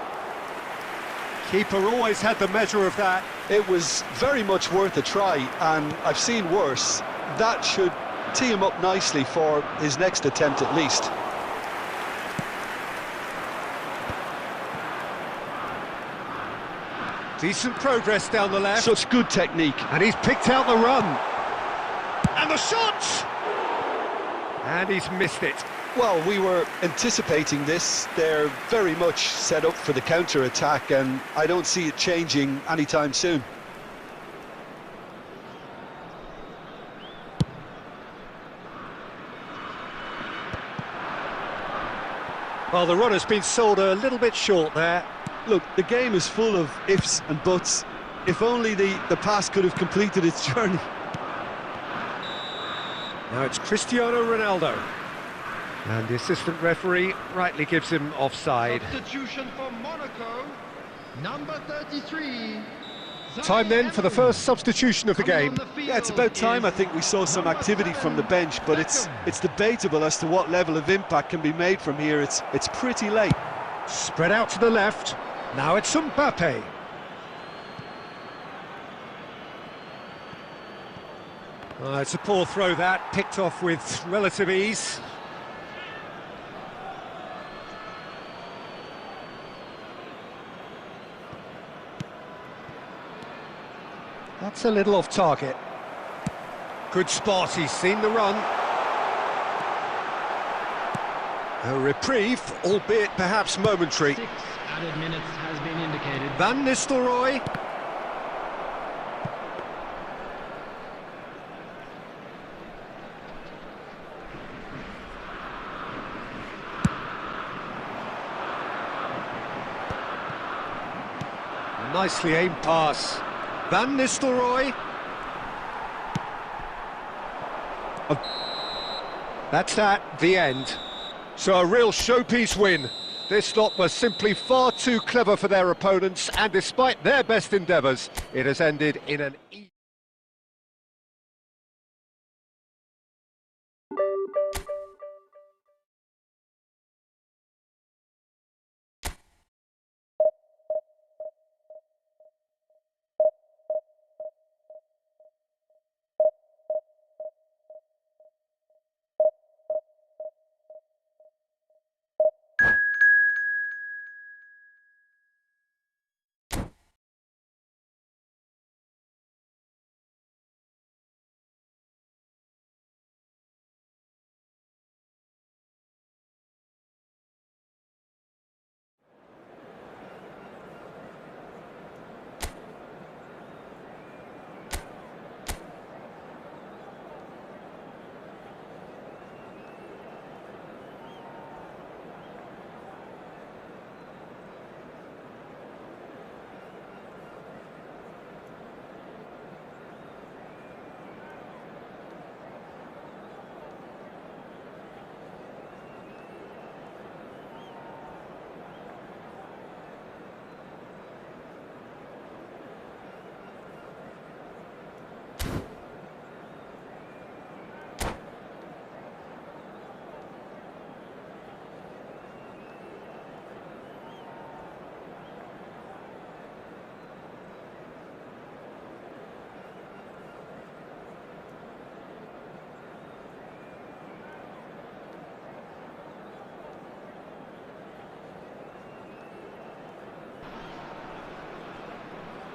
Keeper always had the measure of that. It was very much worth a try, and I've seen worse. That should tee him up nicely for his next attempt at least. Decent progress down the left. Such good technique. And he's picked out the run. And the shot! And he's missed it. Well, we were anticipating this. They're very much set up for the counter-attack, and I don't see it changing anytime soon. Well, the run has been sold a little bit short there. Look, the game is full of ifs and buts. If only the pass could have completed its journey. Now it's Cristiano Ronaldo. And the assistant referee rightly gives him offside. Substitution for Monaco, number 33. Time then for the first substitution of the game. Yeah, it's about time I think we saw some activity from the bench, but it's debatable as to what level of impact can be made from here. It's pretty late. Spread out to the left. Now it's Mbappe. It's a poor throw that, picked off with relative ease. That's a little off target. Good spot, he's seen the run. A reprieve, albeit perhaps momentary. 6 added minutes has been indicated. indicated. Van Nistelrooy. Nicely aimed pass. Van Nistelrooy. That's the end. So a real showpiece win. This lot was simply far too clever for their opponents, and despite their best endeavours, it has ended in an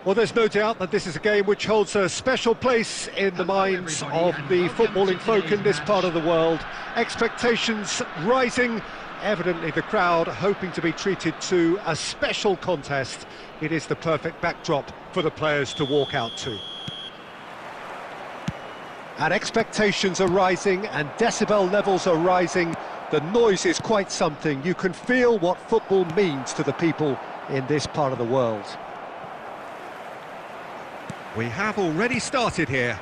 Well, there's no doubt that this is a game which holds a special place in the minds of the footballing folk in this part of the world. Expectations rising, evidently the crowd hoping to be treated to a special contest. It is the perfect backdrop for the players to walk out to. And expectations are rising and decibel levels are rising. The noise is quite something. You can feel what football means to the people in this part of the world. We have already started here.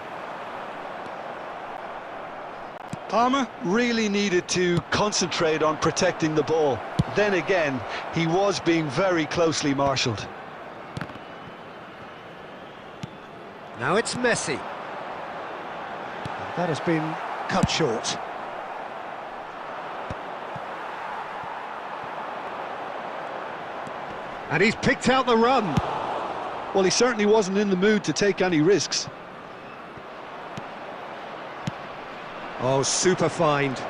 Palmer really needed to concentrate on protecting the ball. Then again, he was being very closely marshalled. Now it's Messi. That has been cut short. And he's picked out the run. Well, he certainly wasn't in the mood to take any risks. Oh, super find.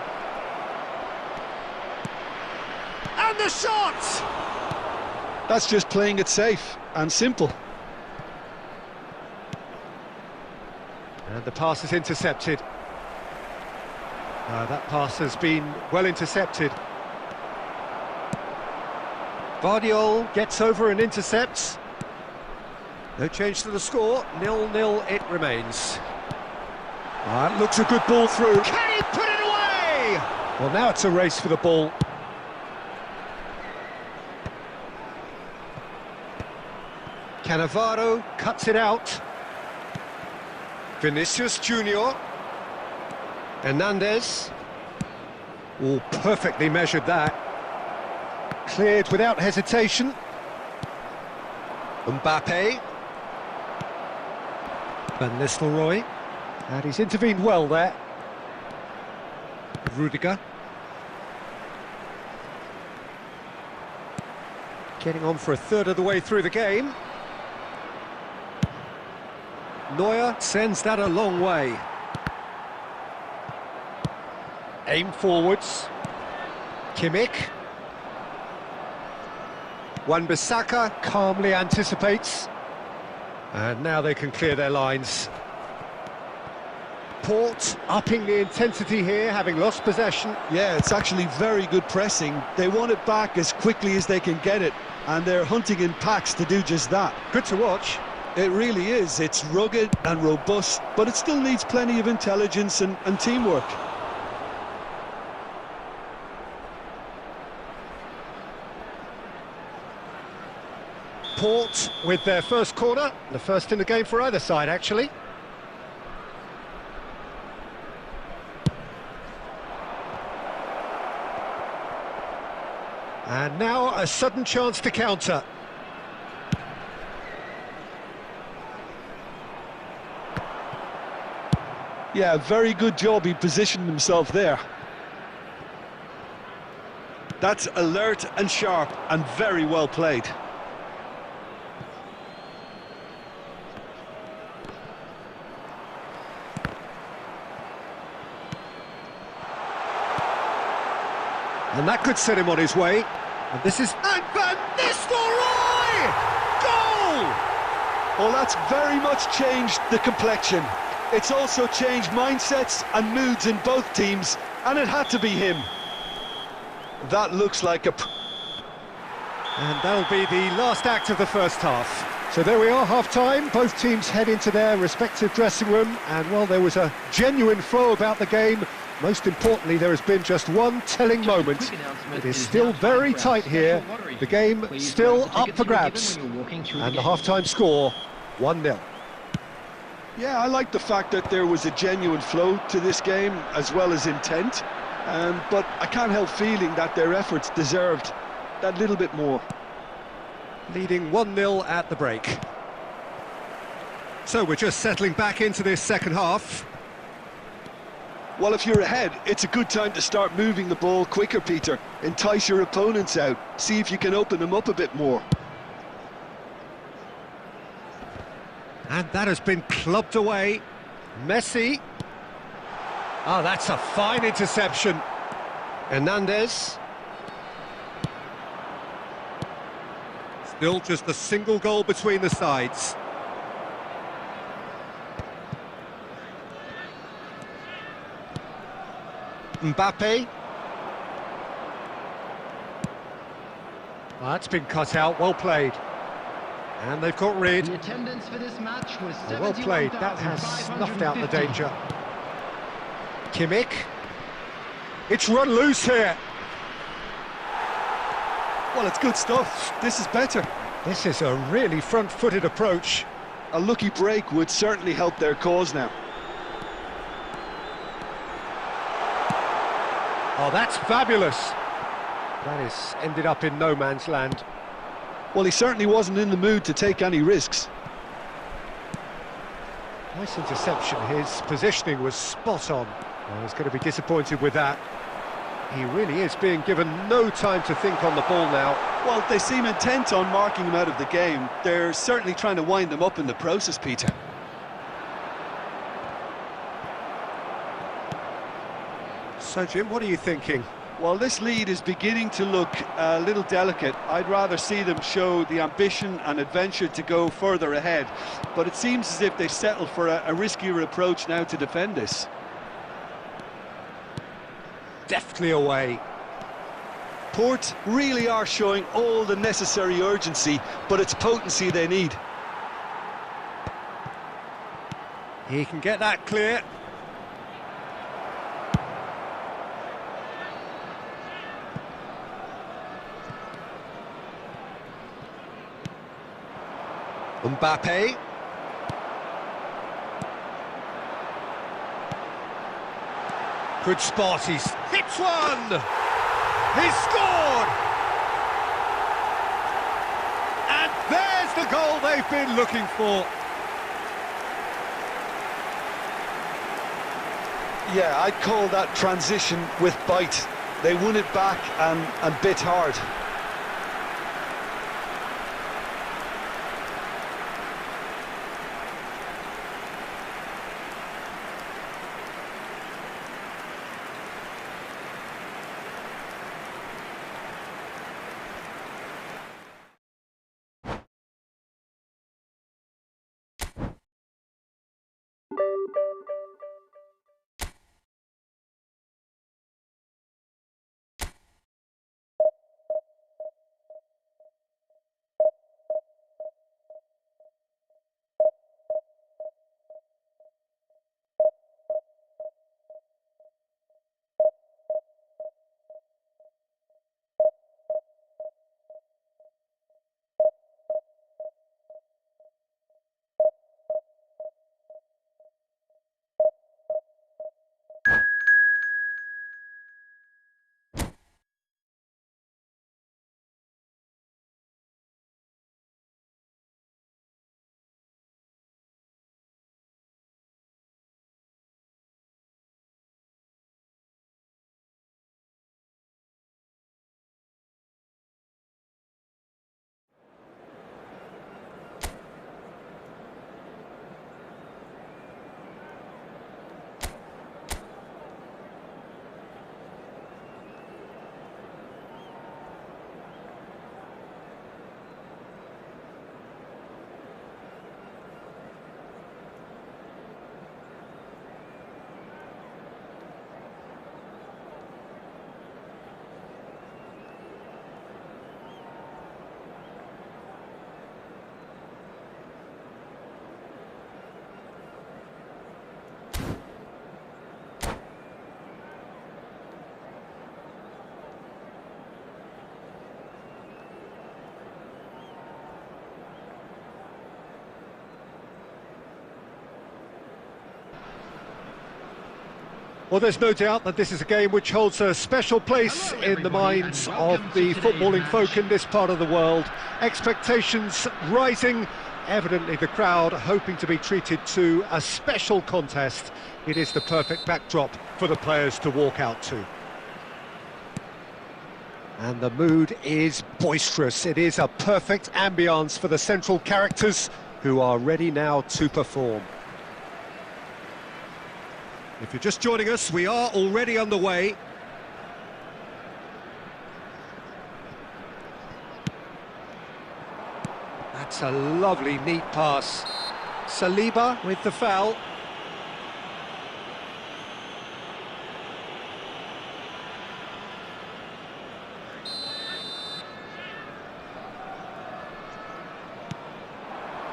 And the shot! That's just playing it safe and simple. And the pass is intercepted. That pass has been well intercepted. Vardiol gets over and intercepts. No change to the score, 0-0 it remains. That looks a good ball through. Can he put it away? Well, now it's a race for the ball. Cannavaro cuts it out. Vinicius Junior. Hernandez. Oh, perfectly measured that. Cleared without hesitation. Mbappe. Van Nistelrooy, and he's intervened well there. Rudiger. Getting on for a third of the way through the game. Neuer sends that a long way. Aim forwards. Kimmich. Wan-Bissaka calmly anticipates. And now they can clear their lines. Port upping the intensity here, having lost possession. Yeah, it's actually very good pressing. They want it back as quickly as they can get it, and they're hunting in packs to do just that. Good to watch. It really is. It's rugged and robust, but it still needs plenty of intelligence and teamwork. Port with their first corner, the first in the game for either side, actually. And now a sudden chance to counter. Yeah, very good job. He positioned himself there. That's alert and sharp and very well played. And that could set him on his way. And this is... And Van Nistelrooy! Goal! Well, that's very much changed the complexion. It's also changed mindsets and moods in both teams, and it had to be him. That looks like a... And that'll be the last act of the first half. So there we are, half-time. Both teams head into their respective dressing room, and while there was a genuine flow about the game, most importantly, there has been just one telling moment. It is still very tight here. The game still up for grabs. And the half-time score, 1-0. Yeah, I like the fact that there was a genuine flow to this game, as well as intent. But I can't help feeling that their efforts deserved that little bit more. Leading 1-0 at the break. So we're just settling back into this second half. Well, if you're ahead, it's a good time to start moving the ball quicker, Peter. Entice your opponents out. See if you can open them up a bit more. And that has been clubbed away. Messi. Oh, that's a fine interception. Hernandez. Still just a single goal between the sides. Mbappe. That's been cut out, well played. And they've got rid. The attendance for this match was Well played, that has snuffed out the danger. Kimmich. It's run loose here. Well, it's good stuff. This is better. This is a really front-footed approach. A lucky break would certainly help their cause now. Oh, that's fabulous. That has ended up in no man's land. Well, he certainly wasn't in the mood to take any risks. Nice interception. His positioning was spot on. I was going to be disappointed with that. He really is being given no time to think on the ball now. Well, they seem intent on marking him out of the game. They're certainly trying to wind him up in the process, Peter. So, Jim, what are you thinking? Well, this lead is beginning to look a little delicate. I'd rather see them show the ambition and adventure to go further ahead. But it seems as if they settle for a riskier approach now to defend this. Deftly away. Port really are showing all the necessary urgency, but it's potency they need. He can get that clear. Mbappe. Good spot, he's hits one! He's scored! And there's the goal they've been looking for. Yeah, I'd call that transition with bite. They won it back and bit hard. Well, there's no doubt that this is a game which holds a special place in the minds of the footballing folk in this part of the world. Expectations rising, evidently the crowd hoping to be treated to a special contest. It is the perfect backdrop for the players to walk out to. And the mood is boisterous. It is a perfect ambience for the central characters who are ready now to perform. If you're just joining us, we are already underway. That's a lovely, neat pass. Saliba with the foul.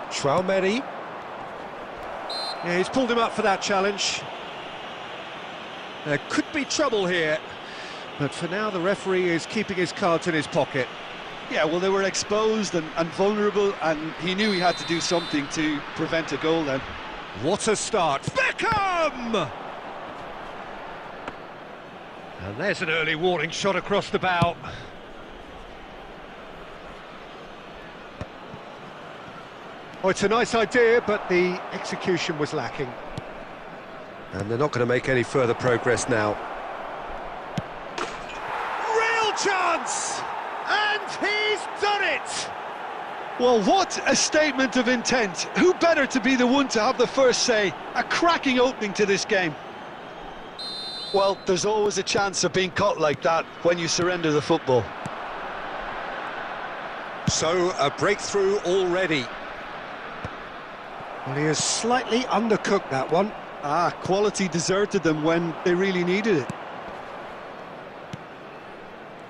Traumeri. Yeah, he's pulled him up for that challenge. There could be trouble here, but for now the referee is keeping his cards in his pocket. Yeah, well, they were exposed and vulnerable, and he knew he had to do something to prevent a goal then. What a start. Beckham! And there's an early warning shot across the bow. Oh, it's a nice idea, but the execution was lacking. And they're not going to make any further progress now. Real chance! And he's done it! Well, what a statement of intent. Who better to be the one to have the first say? A cracking opening to this game. Well, there's always a chance of being caught like that when you surrender the football. So, a breakthrough already. Well, he has slightly undercooked that one. Quality deserted them when they really needed it.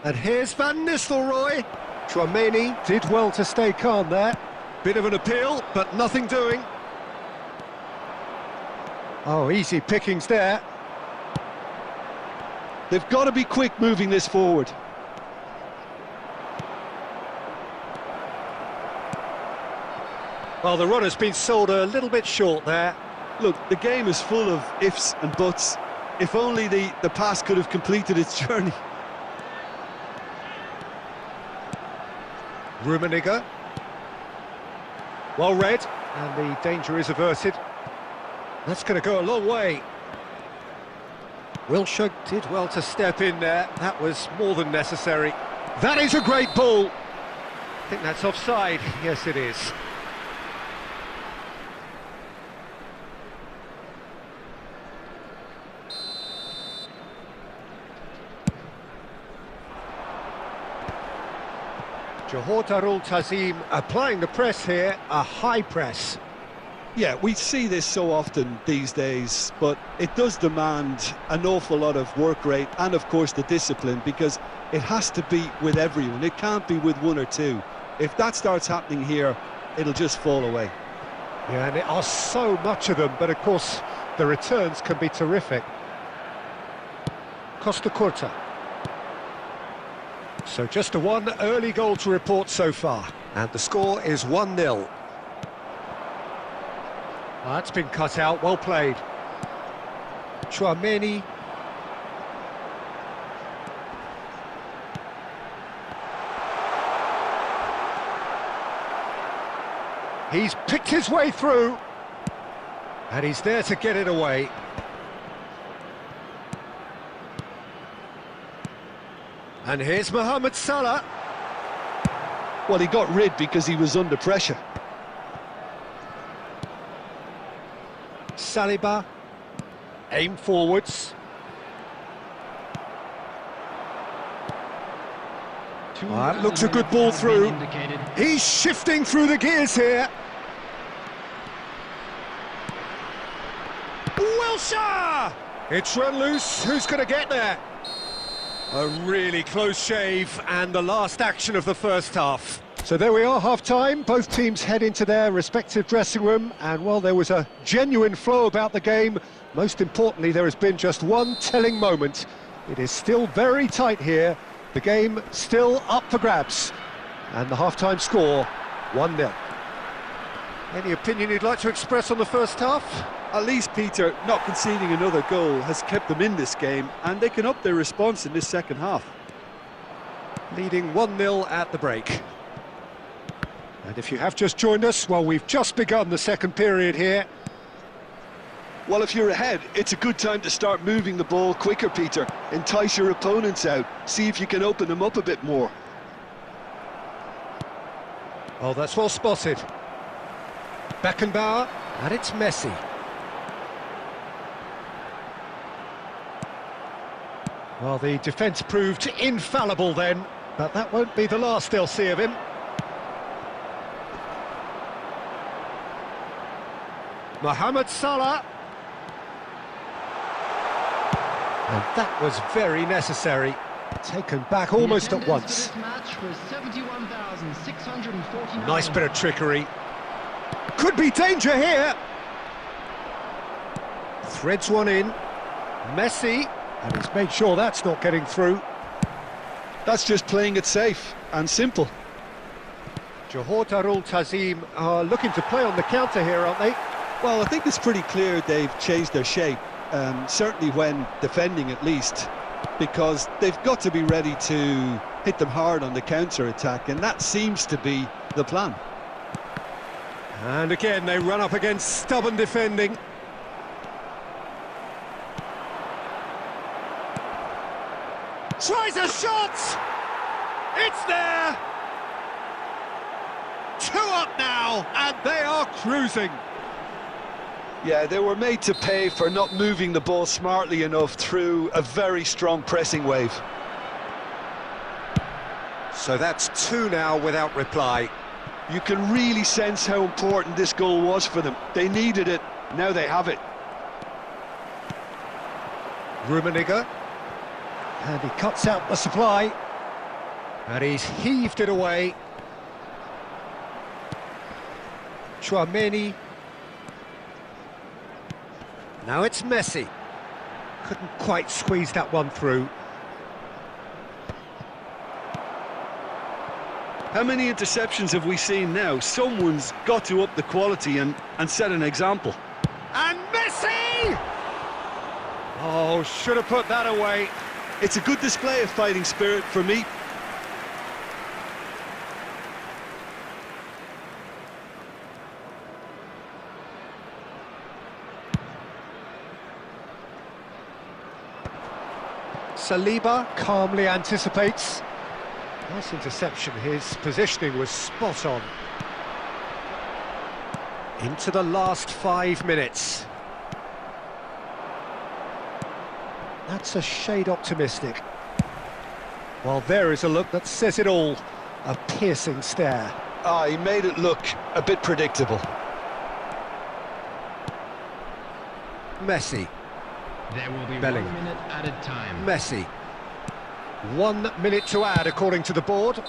And here's Van Nistelrooy. Traumeri did well to stay calm there. Bit of an appeal, but nothing doing. Oh, easy pickings there. They've got to be quick moving this forward. Well, the run has been sold a little bit short there. Look, the game is full of ifs and buts. If only the pass could have completed its journey. Rummenigge. Well read, and the danger is averted. That's going to go a long way. Wilshere did well to step in there. That was more than necessary. That is a great ball. I think that's offside. Yes, it is. Johor Darul Tazim applying the press here, a high press. Yeah, we see this so often these days, but it does demand an awful lot of work rate and, of course, the discipline, because it has to be with everyone. It can't be with one or two. If that starts happening here, it'll just fall away. Yeah, and there are so much of them, but of course, the returns can be terrific. Costa Curta. So just one early goal to report so far. And the score is 1-0. That's been cut out, well played. Traumeri. He's picked his way through. And he's there to get it away. And here's Mohamed Salah. Well, he got rid because he was under pressure. Saliba. Aim forwards. That looks a good ball through. He's shifting through the gears here. Wilshere! It's run loose. Who's going to get there? A really close shave, and the last action of the first half. So there we are, half-time. Both teams head into their respective dressing room, and while there was a genuine flow about the game, most importantly, there has been just one telling moment. It is still very tight here. The game still up for grabs. And the half-time score, 1-0. Any opinion you'd like to express on the first half? At least, Peter, not conceding another goal has kept them in this game, and they can up their response in this second half. Leading 1-0 at the break. And if you have just joined us, well, we've just begun the second period here. Well, if you're ahead, it's a good time to start moving the ball quicker, Peter. Entice your opponents out, see if you can open them up a bit more. Oh, that's well spotted. Beckenbauer, and it's Messi. Well, the defence proved infallible then, but that won't be the last they'll see of him. Mohamed Salah. And that was very necessary. Taken back almost at once. The attendance for this match was 71,649. Nice bit of trickery. Could be danger here. Threads one in. Messi. And he's made sure that's not getting through. That's just playing it safe and simple. Johor Darul Tazim are looking to play on the counter here, aren't they? Well, I think it's pretty clear they've changed their shape, certainly when defending at least, because they've got to be ready to hit them hard on the counter-attack, and that seems to be the plan. And again, they run up against stubborn defending. Tries a shot! It's there! 2 up now, and they are cruising. Yeah, they were made to pay for not moving the ball smartly enough through a very strong pressing wave. So that's 2 now without reply. You can really sense how important this goal was for them. They needed it, now they have it. Rummenigge. And he cuts out the supply. And he's heaved it away. Chouameni. Now it's Messi. Couldn't quite squeeze that one through. How many interceptions have we seen now? Someone's got to up the quality and set an example. And Messi! Oh, should have put that away. It's a good display of fighting spirit for me. Saliba calmly anticipates. Nice interception, his positioning was spot on. Into the last 5 minutes. That's a shade optimistic. Well, there is a look that says it all. A piercing stare. Ah, he made it look a bit predictable. Messi. There will be Bellingham. 1 minute added time. Messi. 1 minute to add according to the board.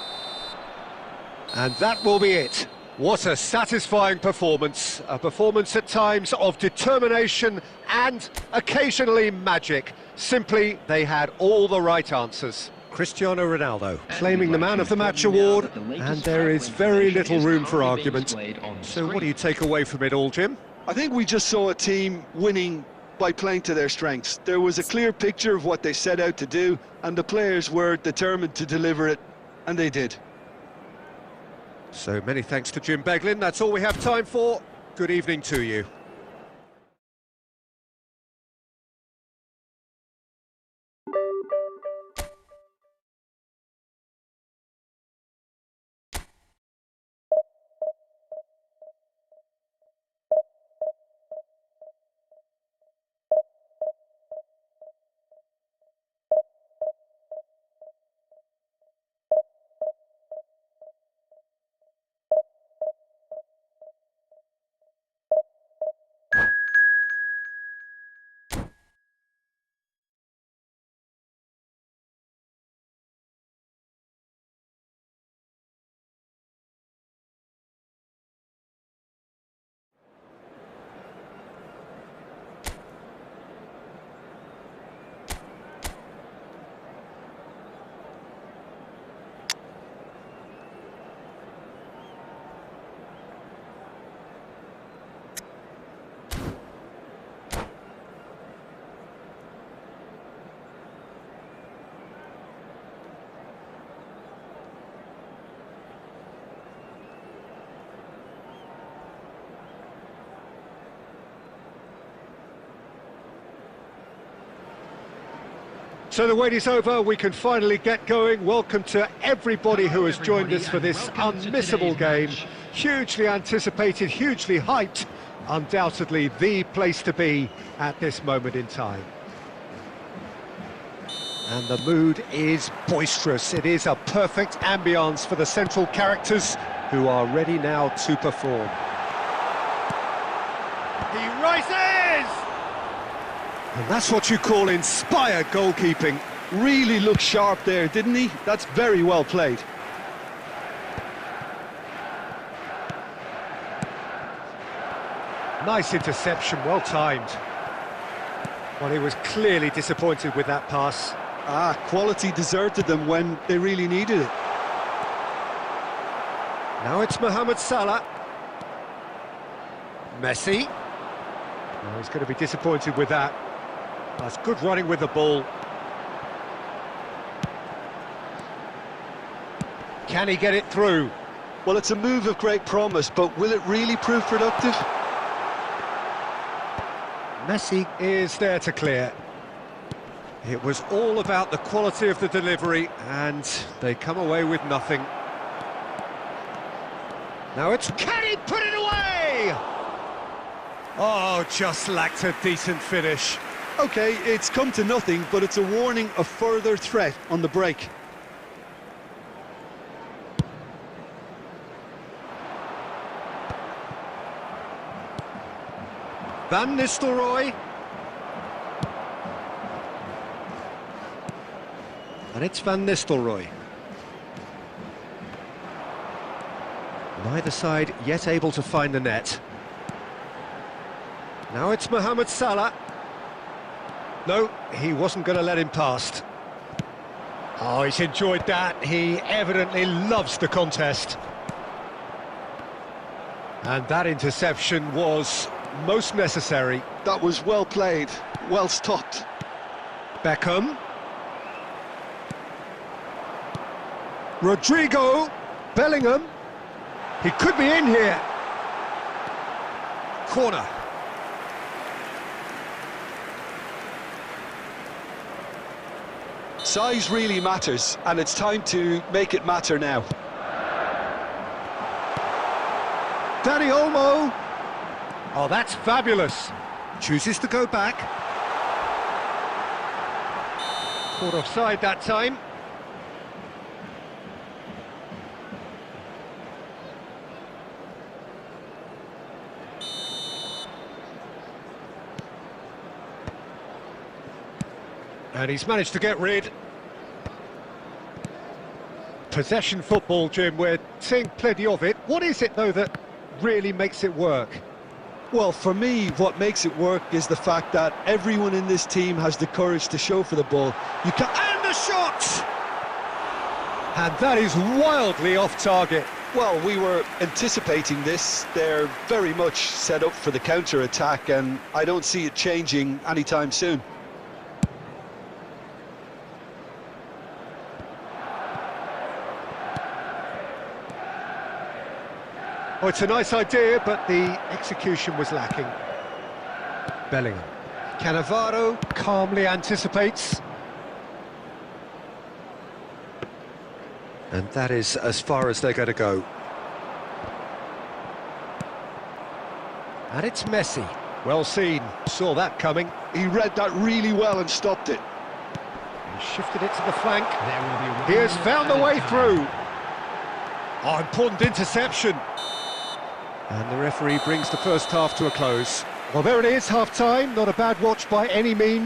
And that will be it. What a satisfying performance. A performance at times of determination and occasionally magic. Simply, they had all the right answers. Cristiano Ronaldo claiming the Man of the Match award, and there is very little room for argument. So what do you take away from it all, Jim? I think we just saw a team winning by playing to their strengths. There was a clear picture of what they set out to do, and the players were determined to deliver it, and they did. So many thanks to Jim Beglin. That's all we have time for. Good evening to you. So the wait is over, we can finally get going. Welcome to everybody who has joined us for this unmissable game. Hugely anticipated, hugely hyped, undoubtedly the place to be at this moment in time. And the mood is boisterous. It is a perfect ambience for the central characters who are ready now to perform. He rises! And that's what you call inspired goalkeeping. Really looked sharp there, didn't he? That's very well played. Nice interception, well timed. Well, he was clearly disappointed with that pass. Quality deserted them when they really needed it. Now it's Mohamed Salah. Messi. Oh, he's going to be disappointed with that. That's good running with the ball. Can he get it through? Well, it's a move of great promise, but will it really prove productive? Messi is there to clear. It was all about the quality of the delivery, and they come away with nothing. Now it's... Can he put it away? Oh, just lacked a decent finish. OK, it's come to nothing, but it's a warning of further threat on the break. Van Nistelrooy. And it's Van Nistelrooy. Neither side yet able to find the net. Now it's Mohamed Salah. No, he wasn't going to let him past. Oh, he's enjoyed that. He evidently loves the contest. And that interception was most necessary. That was well played, well stopped. Beckham. Rodrigo. Bellingham. He could be in here. Corner. Size really matters, and it's time to make it matter now. Dani Olmo. Oh, that's fabulous. Chooses to go back. Caught offside that time. And he's managed to get rid. Possession football, Jim, we're seeing plenty of it. What is it, though, that really makes it work? Well, for me, what makes it work is the fact that everyone in this team has the courage to show for the ball. You can... And the shot! And that is wildly off target. Well, we were anticipating this. They're very much set up for the counter-attack, and I don't see it changing anytime soon. Oh, it's a nice idea, but the execution was lacking. Bellingham. Cannavaro calmly anticipates. And that is as far as they're going to go. And it's Messi. Well seen. Saw that coming. He read that really well and stopped it. He shifted it to the flank. He has found the way through. Oh, important interception. And the referee brings the first half to a close. Well, there it is, half-time. Not a bad watch by any means.